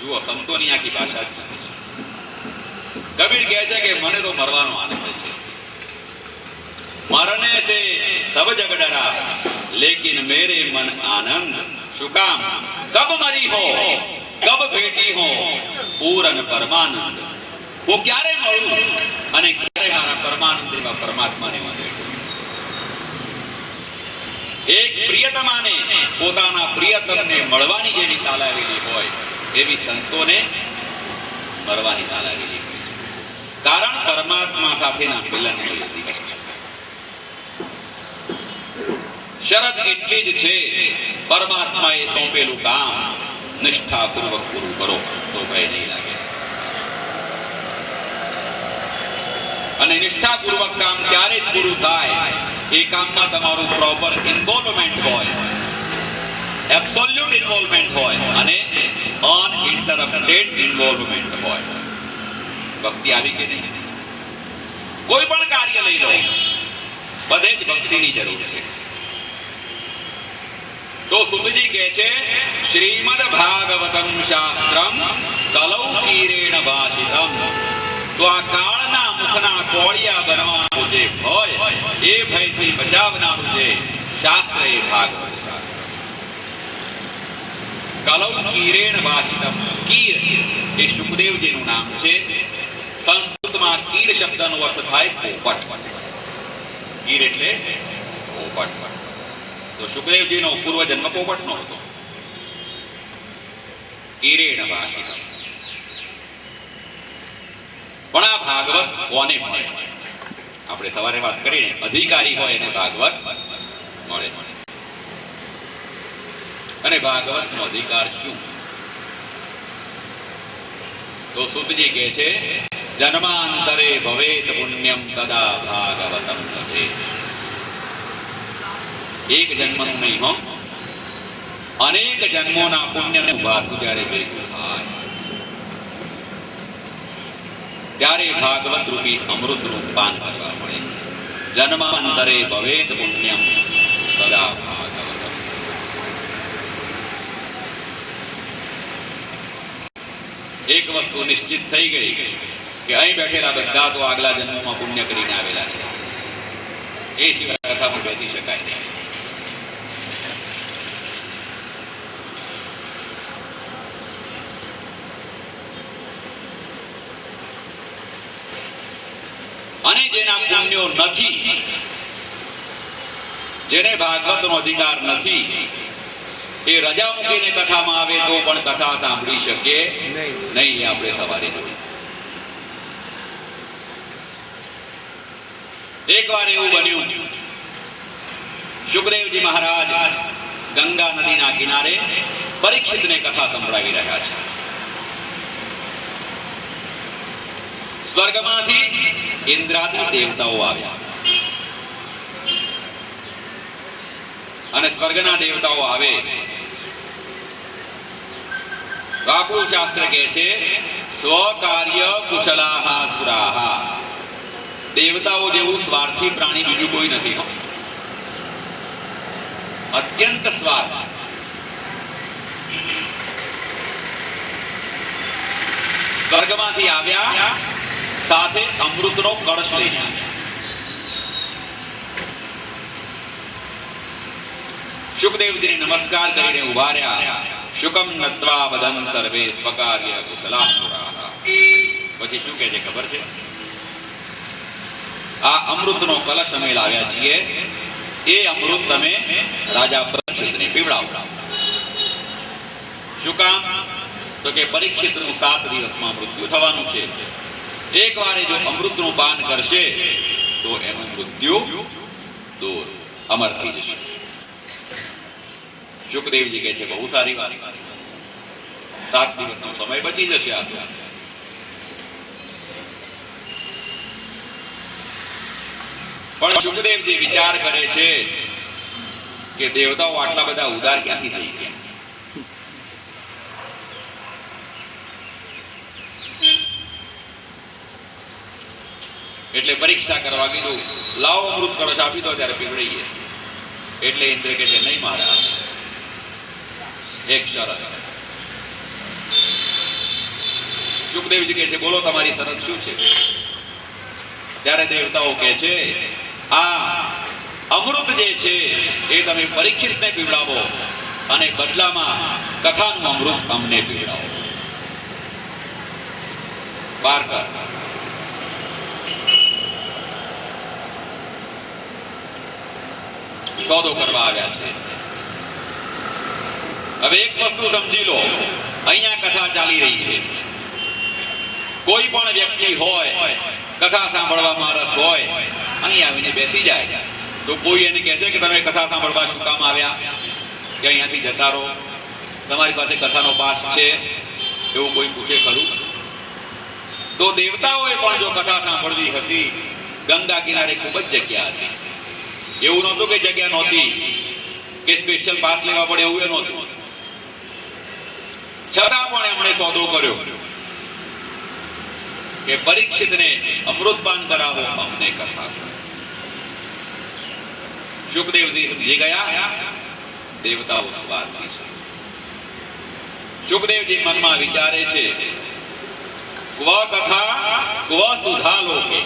જુઓ, સંતોની આખી ભાષા જ છે. કબીર કહે છે કે મને તો મરવાનો આનંદ છે. મરને સે સબ જગ ડરા, લેકિન મેરે મન આનંદ. શું કામ? કબ મરી હો, કબ ભેટી હો પૂરન પરમાનંદ. હું ક્યારે મળું અને ક્યારે મારા પરમાનંદમાં પરમાત્માને મળે. એક પ્રિયતમાને પોતાના પ્રિયતમને મળવાની જેવી તાલાવેલી હોય એવી સંતોને મરવાની તાલાવેલી હોય છે. કારણ પરમાત્મા સાથેના મિલનનો એ દિવસ છે. શરત એટલી જ છે, પરમાત્માએ સોંપેલું કામ નિષ્ઠાપૂર્વક પૂરું કરો તો ભય નહીં લાગે. અને નિષ્ઠાપૂર્વક કામ ત્યારે જ પૂરું થાય એ કામમાં તમારું પ્રોપર ઇન્વોલ્વમેન્ટ હોય, એબ્સોલ્યુટ ઇન્વોલ્વમેન્ટ હોય અને અનઇન્ટરપ્ટેડ ઇન્વોલ્વમેન્ટ હોય. ભક્તિ આવી કે નહીં? કોઈ પણ કાર્ય લઈ લો, બધે જ ભક્તિની જરૂર છે. તો સુતજી કહે છે, શ્રીમદ ભાગવતમ શાસ્ત્રમ કલૌ કીરેણ ભાષિતમ. તો આ કાળના મુખના કોળિયા બનવાનું જે ભય, એ ભયથી બચાવનારું જે શાસ્ત્ર એ ભાગવત શાસ્ત્ર. કલૌ કીરેણ ભાષિતમ. કીર એ સુખદેવજીનું નામ છે. સંસ્કૃતમાં કીર શબ્દનો અર્થ થાય પોપટ. કીર એટલે પોપટ. તો સુખદેવજીનો પૂર્વજન્મ પોપટનો હતો. કીરેણ ભાષિતમ. પણ આ ભાગવત કોને મળે? આપણે સવારે વાત કરીને, અધિકારી હોય એને ભાગવત મળે. અને ભાગવતનો અધિકાર શું? તો સુતજી કહે છે, જન્માંતરે ભવેત પુણ્યમ તદા ભાગવતમ લભેત. એક જન્મનું નહીં હો, અનેક જન્મોના પુણ્યને ભાથું જ્યારે ભેગું થાય ત્યારે ભાગવત રૂપી અમૃતનું પાન કરવા મળે. જન્માંતરે ભવેત પુણ્યમ તદા ભાગવતમ. એક વસ્તુ નિશ્ચિત થઈ ગઈ કે અહીં બેઠેલા બધા તો આગલા જન્મમાં પુણ્ય કરીને આવેલા છે. એ સિવાય કથામાં બેસી શકાય નહીં. અને જેના પુણ્યો નથી, જેને ભાગવતનો અધિકાર નથી, એ રજા મૂકીને કથામાં આવે તો પણ કથા સાંભળી શકે નહીં. આપણે સવારે જોયું. એકવાર એવું બન્યું, સુખદેવજી મહારાજ ગંગા નદીના કિનારે પરીક્ષિતને કથા સંભળાવી રહ્યા છે. સ્વર્ગમાંથી ઇન્દ્રાદી દેવતાઓ આવ્યા અને સ્વર્ગના દેવતાઓ આવે. આપણું શાસ્ત્ર કહે છે, સ્વકાર્ય કુશલાહ સુરાહ. દેવતાઓ જેવું સ્વાર્થી પ્રાણી બીજું કોઈ નથી. અત્યંત સ્વાર્થ. સ્વર્ગમાંથી આવ્યા, સાથે અમૃતનો કળશ લઈને આવ્યા. શુકદેવજીને નમસ્કાર કરીને ઉભા રહ્યા. શુકમ નત્વા વદન સર્વે સ્વકાર્ય કુશલાહ સુરાહ. પછી શું કહે છે ખબર છે? આ અમૃતનો કલશ અમે લાવ્યા છીએ, એ અમૃત તમે રાજા પરીક્ષિતને પીવડાવો. શું કામ? તો કે પરીક્ષિતનું 7 દિવસમાં મૃત્યુ થવાનું છે. એકવાર જો અમૃતનું પાન કરશે તો એનું મૃત્યુ દૂર, અમર થઈ જશે. શુકદેવજી કહે છે, બહુ સારી વાત, 7 દિવસનો સમય બચી જશે. આ પણ સુખદેવજી વિચાર કરે છે કે દેવતાઓ આટલા બધા ઉદાર ક્યાંથી થઈ ગયા? એટલે પરીક્ષા કરવા કીધું, લાવો અમૃત કળશ આપી દો ત્યારે પીવડાઈએ. એટલે ઇન્દ્ર કે છે, નહીં મહારાજ, એક શરત. સુખદેવજી કહે છે, બોલો તમારી શરત શું છે? ત્યારે દેવતાઓ કહે છે, આ અમૃત જે છે એ તમે પરીક્ષિતને પીવડાવો અને બદલામાં કથાનું અમૃત અમને પીવડાવો. બારકર સોદો કરવા આવ્યા છે. હવે એક વસ્તુ સમજી લો, અહીંયા કથા ચાલી રહી છે. કોઈ પણ વ્યક્તિ હોય, કથા સાંભળવામાં રસ હોય, અહીં આવીને બેસી જાય તો કોઈ એને કહે છે કે તમે કથા સાંભળવા શું કામ આવ્યા, કે અહીંયાથી જતા રહો, તમારી પાસે કથાનો પાસ છે, એવું કોઈ પૂછે ખરું? તો દેવતાઓએ પણ જો કથા સાંભળવી હતી, ગંગા કિનારે ખૂબ જ જગ્યા હતી. એવું નહોતું કે જગ્યા નહોતી કે સ્પેશિયલ પાસ લેવા પડે, એવું એ નહોતું. છતાં પણ એમણે સોદો કર્યો કે પરીક્ષિતને અમૃતપાન કરાવો, અમને કથા. સુખદેવજી સમજી ગયા દેવતાઓ સ્વાર્થી છે. સુખદેવજી મનમાં વિચારે છે, ક્વ કથા ક્વ સુધા લોકે,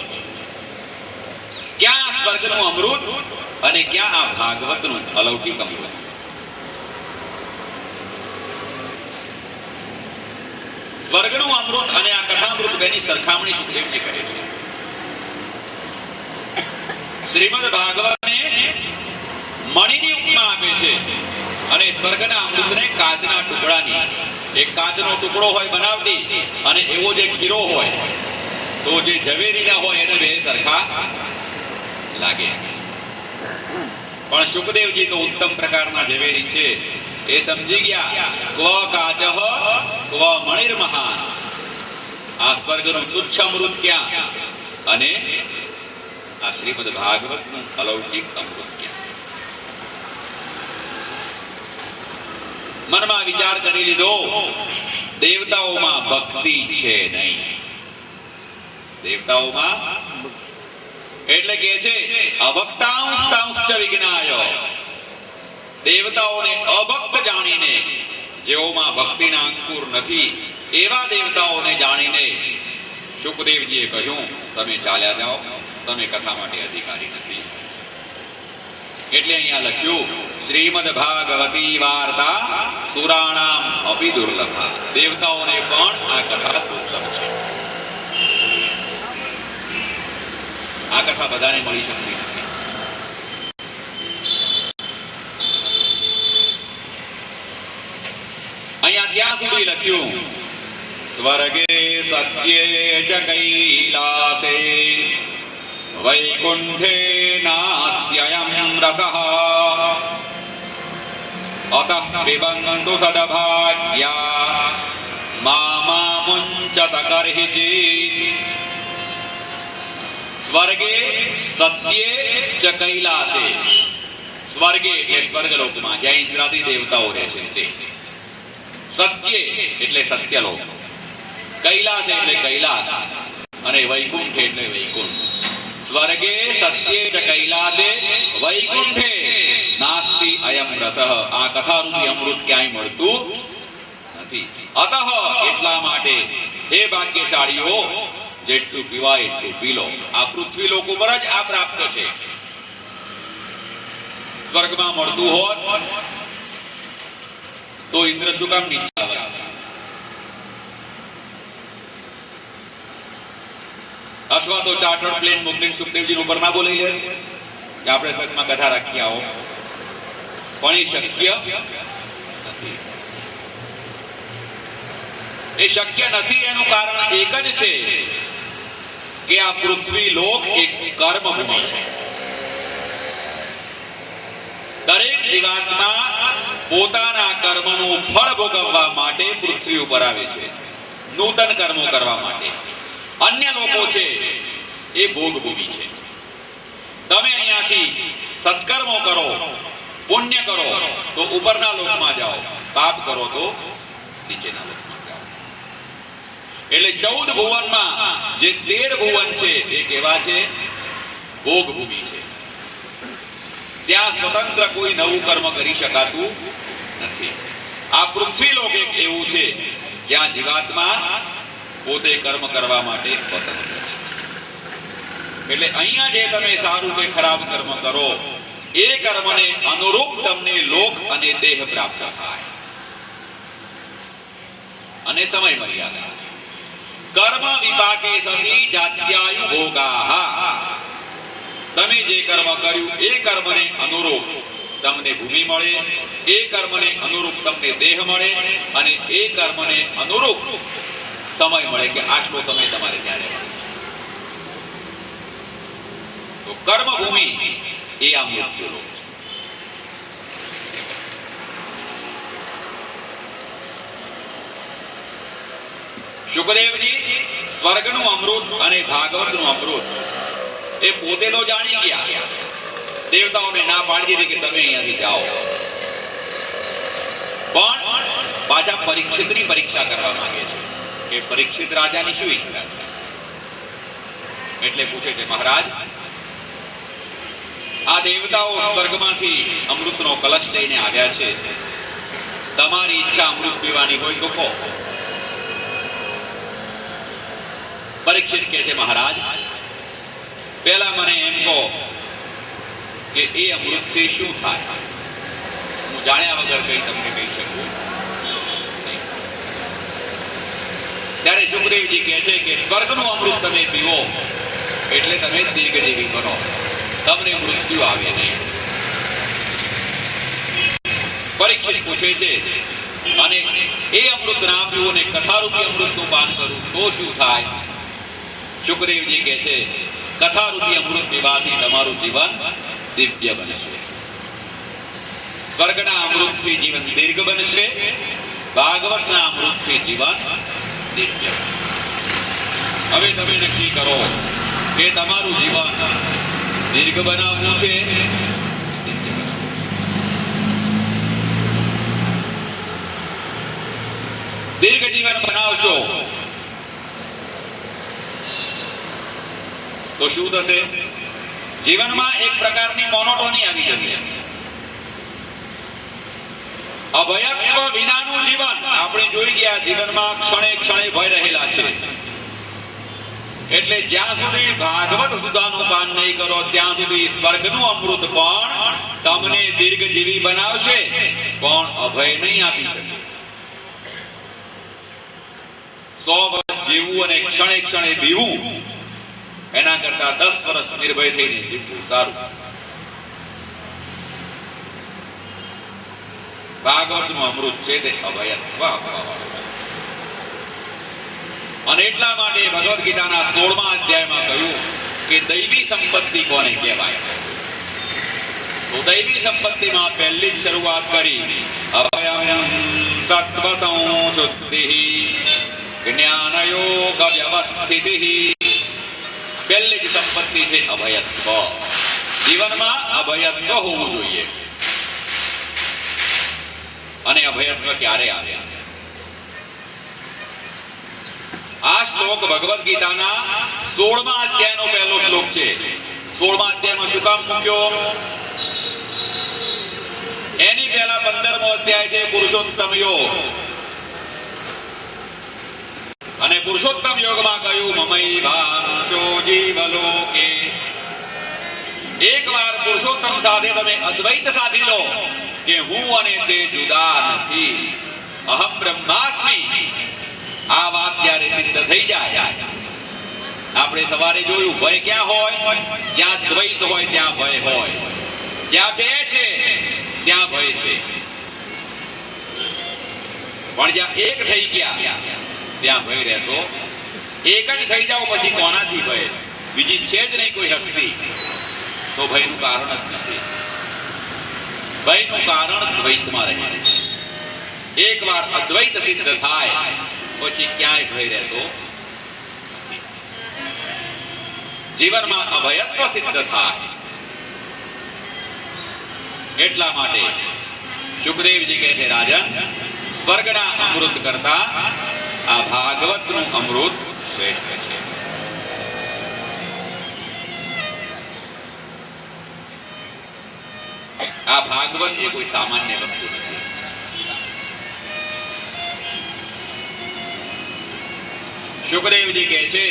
ક્યાં સ્વર્ગનું અમૃત અને ક્યાં આ ભાગવતનું અલૌકિક અમૃત? સ્વર્ગનું અમૃત અને આ કથામૃત બેની સરખામણી સુખદેવજી કરે છે. શ્રીમદ ભાગવતને મણીની ઉપમા આપે છે અને સ્વર્ગના અમૃતને કાચના ટુકડાની. એક કાચનો ટુકડો હોય બનાવટી, અને એવો જે ખીરો હોય તો જે ઝવેરીના હોય એને બે સરખા લાગે. પણ સુખદેવજી તો ઉત્તમ પ્રકારના ઝવેરી છે, એ સમજી ગયા. ક્વ કાચઃ ક્વ મણિર્મહાન, આ સ્વર્ગનું તુચ્છ અમૃત ક્યાં અને આ શ્રીમદ ભાગવતનું અલૌકિક અમૃત ક્યાં? મનમાં વિચાર કરી લીધો, દેવતાઓમાં ભક્તિ છે નહીં. દેવતાઓમાં એટલે કે છે અભક્તાંશ વિજ્ઞાય, દેવતાઓને અભક્ત જાણીને, જેઓમાં ભક્તિના અંકુર નથી એવા દેવતાઓને જાણીને સુખદેવજીએ કહ્યું, તમે ચાલ્યા જાઓ, તમે કથા માટે અધિકારી નથી. એટલે અહીંયા લખ્યું, શ્રીમદ ભાગવતી વાર્તા સુરાણામ અપી દુર્લભા, દેવતાઓને પણ આ કથા દુર્લભ છે. આ કથા બધાને મળી શકતી નથી. અહીંયા ત્યાં સુધી લખ્યું, સ્વર્ગે સત્યે ચ કૈલાસે વૈકુંઠે નાસ્ત્યયં રસઃ અતઃ પિબન્તુ સદભાગ્યા મામા મુંચત કર્હિચિત. સ્વર્ગે સત્યે ચ કૈલાસે, સ્વર્ગે એટલે સ્વર્ગલોકમાં જ્યાં ઇન્દ્રાદી દેવતાઓ રહે છે તે. સત્યે એટલે સત્યલોક, કૈલાસ એટલે કૈલાસ, અને વૈકુંઠ એટલે વૈકુંઠ. સ્વર્ગે સત્યે ચ કૈલાસે વૈકુંઠે નાસ્તિ અયમ રસઃ, આ કથારૂપી અમૃત ક્યાંય મળતું નથી. અતઃ એટલા માટે હે ભાગ્યશાળીઓ, જેટલું પીવાય એટલું પી લો. આ પૃથ્વી લોક ઉપર જ આ પ્રાપ્ત છે. સ્વર્ગમાં મળતું હોત તો ઇન્દ્ર શું કામ નીચે આવે? અથવા તો ચાર્ટર્ડ પ્લેન મોકલીને સુખદેવજી ઉપર ના બોલાઈ લે કે આપણે સત્સંગમાં કથા રાખી આવો. પણ એ શક્ય નથી. એ શક્ય નથી એનું કારણ એક જ છે કે આ પૃથ્વી લોક એક કર્મભૂમિ છે. દરેક જીવાત્મા પોતાના કર્મનું ફળ ભોગવવા માટે પૃથ્વી ઉપર આવે છે, નૂતન કર્મો કરવા માટે. અન્ય લોકો છે એ ભોગભૂમિ છે. તમે અહીંયાથી સત્કર્મો કરો, પુણ્ય કરો તો ઉપરના લોકમાં જાઓ, પાપ કરો તો નીચેના લોકમાં જાઓ. એટલે 14 ભુવનમાં જે 13 ભુવન છે એ કેવા છે? ભોગ ભૂમિ છે. ત્યાં સ્વતંત્ર કોઈ નવું કર્મ કરી શકાતું નથી. આ પૃથ્વી લોક એક એવું છે જ્યાં જીવાત્મા પોતે કર્મ કરવા માટે સ્વતંત્ર છે. એટલે અહીંયા જે તમે સારું કે ખરાબ કર્મ કરો એ કર્મને અનુરૂપ તમને લોક અને દેહ પ્રાપ્ત થાય. અને સમય મર્યાદા. કર્મ વિપાકે સતી જાત્યાયુ ભોગાઃ. તમે જે કર્મ કર્યું એ કર્મને અનુરૂપ તમને ભૂમિ મળે, એ કર્મને અનુરૂપ તમને દેહ મળે, અને એ કર્મને અનુરૂપ સમય મળે કે આટલો સમય તમારે ત્યાં રહેવાનો. તો કર્મ ભૂમિ એ આ મૃત્યુ લોક છે. શુકદેવજી સ્વર્ગનું અમૃત અને ભાગવતનું અમૃત એ પોતે તો જાણી ગયા, દેવતાઓને ના પાડી દીધી કે તમે અહીંયાથી જાઓ. પણ પાછા પરીક્ષિતની પરીક્ષા કરવા માંગે છે કે પરીક્ષિત રાજાની શું ઈચ્છા છે. એટલે પૂછે છે, મહારાજ આ દેવતાઓ સ્વર્ગમાંથી અમૃતનો કલશ લઈને આવ્યા છે, તમારી ઈચ્છા અમૃત પીવાની હોય તો કહો. પરીક્ષિત કહે છે, મહારાજ પહેલા મને એમ કહો કે એ અમૃતથી શું થાય? હું જાણ્યા વગર કઈ તમને કહી શકું નહીં. ત્યારે સુખદેવજી કહે છે કે સ્વર્ગનું અમૃત તમે પીવો એટલે તમે દીર્ઘજીવી બનો, તમને મૃત્યુ આવે નહીં. પરીક્ષિત પૂછે છે, અને એ અમૃત ના પીવું ને કથારૂપી અમૃતનું પાન કરું તો શું થાય? સુખદેવજી કહે છે, કથારૂપી અમૃત પીવાથી તમારું જીવન દિવ્ય બનશે. સ્વર્ગના અમૃતથી જીવન દીર્ઘ બનશે, ભાગવતના અમૃતથી જીવન દિવ્ય. હવે તમે નક્કી કરો કે તમારું જીવન દીર્ઘ બનાવવું છે, દિવ્ય બનાવવું. દીર્ઘ જીવન બનાવશો તો શું થશે? જીવનમાં એક પ્રકારની મોનોટોની આવી જશે. અભયત્વ વિનાનું જીવન આપણે જોઈ ગયા. જીવનમાં ક્ષણે ક્ષણે ભય રહેલા છે. એટલે જ્યાં સુધી ભાગવત સુધાનું પાન નહીં કરો ત્યાં સુધી સ્વર્ગનું અમૃત પણ તમને દીર્ઘજીવી બનાવશે, પણ અભય નહીં આપી શકે. 100 વર્ષ જીવવું અને ક્ષણે ક્ષણે બીવું એના કરતા 10 વર્ષ નિર્ભય થઈને જીવવું સારું. ભાગવતનું અમૃત છે તે અભયત્વ આપવાવાળું. અને એટલા માટે ભગવદ્ ગીતાના 16મા અધ્યાયમાં કહ્યું કે દૈવી સંપત્તિ કોને કહેવાય? તો દૈવી સંપત્તિમાં પહેલી જ શરૂઆત કરી, અભયમ સત્વ સંશુદ્ધિ જ્ઞાન યોગ વ્યવસ્થિતિ. પહેલી જ સંપત્તિ છે અભયત્વ. જીવનમાં અભયત્વ હોવું જોઈએ. અને અભયત્વ ક્યારે આવે? આ શ્લોક ભગવદ્ ગીતાના 16મા અધ્યાયનો પહેલો શ્લોક છે. 16મા અધ્યાયમાં શું કામ મૂક્યો? એની પહેલા 15મો અધ્યાય છે પુરુષોત્તમ યોગ. અને પુરુષોત્તમ યોગમાં કહ્યું મમૈવાંશો જીવલોકે. એકવાર પુરુષોત્તમ સાથે તમે અદ્વૈત સાધી લો કે હું અને તે જુદા નથી, અહમ બ્રહ્માસ્મિ. આ વાત જ્યારે સિદ્ધ થઈ જાય, આપણે સવારે જોયું ભય ક્યાં હોય? જ્યાં દ્વૈત હોય ત્યાં ભય હોય. જ્યાં બે છે ત્યાં ભય છે. પણ જ્યાં એક થઈ ગયા ત્યાં ભય રહેતો. એક જ થઈ જાઓ પછી કોનાથી ભય? બીજી છે જ નહીં કોઈ હસ્તી, તો ભયનું કારણ જ નથી. ભયનું કારણ દ્વૈતમાં રહે. એકવાર અદ્વૈત સિદ્ધ થાય પછી ક્યાંય ભય રહેતો નથી. જીવનમાં અભયત્વ સિદ્ધ થાય એટલા માટે સુખદેવજી કહે છે, રાજન, સ્વર્ગના અમૃત કરતા આ ભાગવતનું અમૃત શ્રેષ્ઠ છે. આ ભાગવત એ કોઈ સામાન્ય વસ્તુ નથી. સુખદેવજી કહે છે,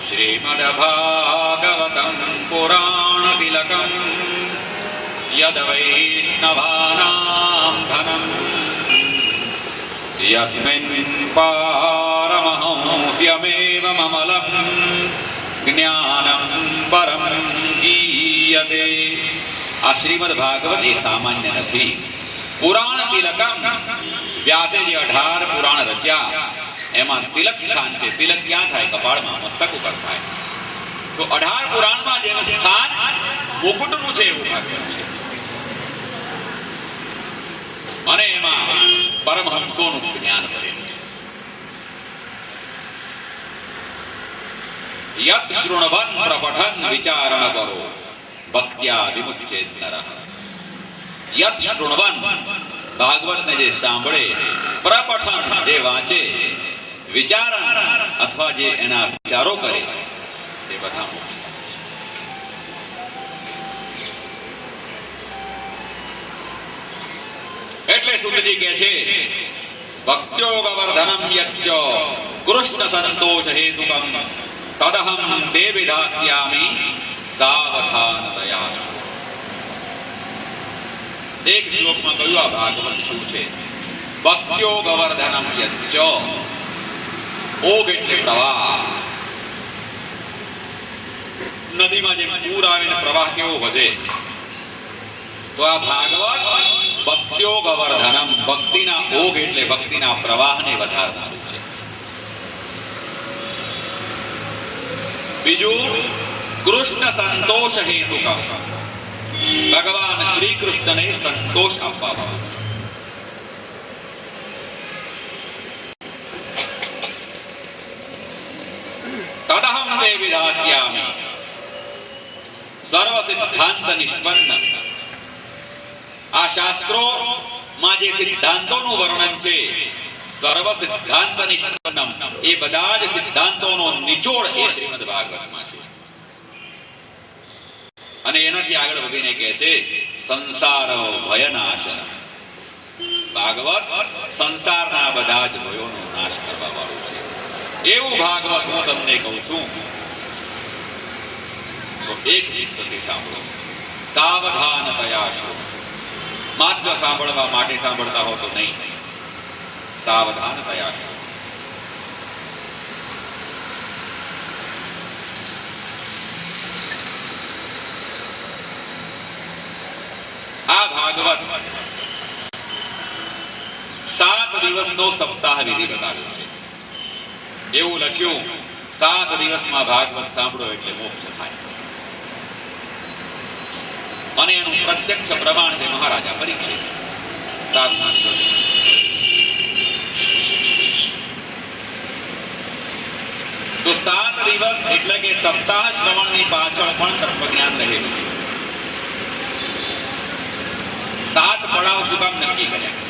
શ્રીમદ ભાગવતમ પુરાણ તિલકમ યદ વૈષ્ણવાનામ ધનમ યસ્મિન પારમહંસ્યમેવ મમલમ જ્ઞાનમ પરમ ગીયતે. આ શ્રીમદ ભાગવત એ સામાન્ય નથી. પુરાણ તિલકમ, વ્યાસે જે 18 પુરાણ રચ્યા એમાં તિલક સ્થાન છે. તિલક ક્યાં થાય? કપાળમાં, મસ્તક ઉપર થાય. તો 18 પુરાણમાં જેનું સ્થાન મુકુટનું છે એવું ભાગવત છે. અને એમાં પરમહંસોનું જ્ઞાન ભરેલું છે. યત શૃણવન પ્રપઠન વિચારણ કરો ભક્ત્યા વિમુચ્યેત નરઃ. યત શૃણવન, ભાગવતને જે સાંભળે, પ્રપઠન જે વાંચે, વિચારણ અથવા જે એના વિચારો કરે, તે બધા મોક્ષ પામે છે. એટલે સુતજી કહે છે, ભક્ત્યોગવર્ધનમ યચ્ચ કૃષ્ણ સંતોષ હેતુકમ તદહમ તે વિધાસ્યામિ સાવધાનતયા. એક શ્લોકમાં કહ્યું આ ભાગવત શું છે? ભક્ત્યોગવર્ધનમ યચ્ચ, ઓગ એટલે પ્રવાહ. નદીમાં જેમ પૂર આવે ને પ્રવાહ કેવો વધે, તો આ ભાગવત ભક્ત્યોગવર્ધનમ, ભક્તિના ઓગ એટલે ભક્તિના પ્રવાહને વધારનારું છે. બીજું, કૃષ્ણ સંતોષ હેતુકમ, ભગવાન શ્રી કૃષ્ણને સંતોષ આપવામાં. તદહમ તે વિધાસ્યામિ, સર્વ સિદ્ધાંત નિષ્પન્ન. આ શાસ્ત્રોમાં જે સિદ્ધાંતોનું વર્ણન છે, સર્વ સિદ્ધાંત નિષ્પન્નમ, એ બધા જ સિદ્ધાંતોનો નિચોડ એ શ્રીમદ ભાગવતમાં છે. અને એનાથી આગળ વધીને કહે છે, સંસાર ભયનાશન. ભાગવત સંસારના બધા જ ભયોનો નાશ કરવા વાળું છે. એવું ભાગવત હું તમને કહું છું. તો એક નિષ્પત્તિ સાંભળો, સાવધાનતયા શ્રુણો. માત્ર સાંભળવા માટે સાંભળતા હો તો નહીં, સાવધાનતયા શ્રુણો. આ ભાગવત 7 દિવસનો સપ્તાહ વિધિ બતાવ્યો છે. એવું લખ્યું, 7 દિવસમાં ભાગવત સાંભળો એટલે મોક્ષ થાય. અને એનું પ્રત્યક્ષ પ્રમાણ છે મહારાજા પરીક્ષિત. તો 7 દિવસ એટલે કે સપ્તાહ શ્રવણની પાછળ પણ તત્વજ્ઞાન રહેલું છે. 7 પડાવ શું કામ નક્કી કર્યા?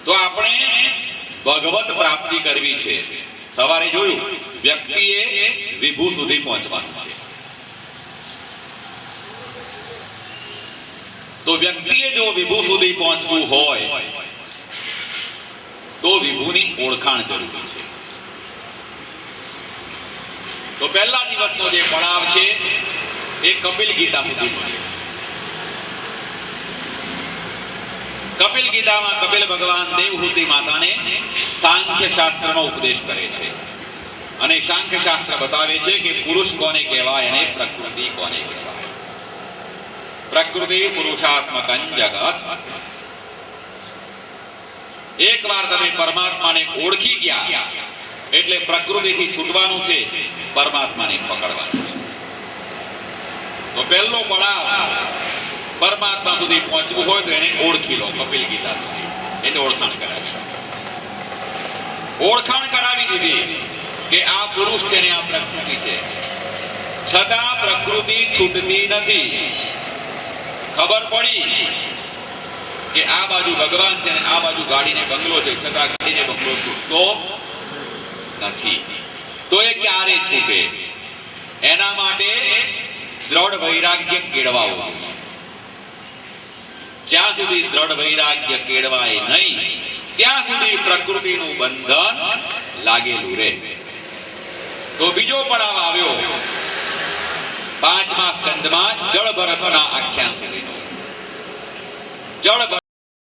તો આપણે ભગવત પ્રાપ્તિ કરવી છે. સવારે જોયું, વ્યક્તિએ વિભુ સુધી પહોંચવાનું છે. તો વ્યક્તિએ જો વિભુ સુધી પહોંચવું હોય તો વિભુની ઓળખાણ જરૂરી છે. તો પહેલા દિવસનો જે પડાવ છે એ કપિલ ગીતા સુધીનો છે. કપિલ ગીતામાં કપિલ ભગવાન દેવહૂતિ માતાને સાંખ્ય શાસ્ત્રનો ઉપદેશ કરે છે. અને સાંખ્ય શાસ્ત્ર બતાવે છે કે પુરુષ કોને કહેવાય અને પ્રકૃતિ કોને કહેવાય. પ્રકૃતિ પુરુષાત્મકં જગત. એકવાર તમે પરમાત્માને ઓળખી ગયા એટલે પ્રકૃતિથી છૂટવાનું છે, પરમાત્માને પકડવાનું છે. તો પહેલો પડાવ પરમાત્મા સુધી પહોંચવું હોય તો એને ઓળખી લો. કપિલ ગીતા સુધી એને ઓળખાણ કરાવી દીધી. કે આ પુરુષ છે ને આ પ્રકૃતિ છે, છતાં પ્રકૃતિ છૂટતી નથી. ખબર પડી કે આ બાજુ ભગવાન છે ને આ બાજુ ગાડીને બંગલો છે, છતાં ગાડીને બંગલો છૂટતો નથી. તો એ ક્યારે છૂટે? એના માટે દ્રઢ વૈરાગ્ય કેળવાવું જોઈએ. જ્યાં સુધી દ્રઢ વૈરાગ્ય કેળવાય નહીં ત્યાં સુધી પ્રકૃતિનું બંધન લાગેલું રહે. તો બીજો પડાવ આવ્યો 5મા સ્કંદમાં જળ ભરતના આખ્યાન સુધીનો. જળ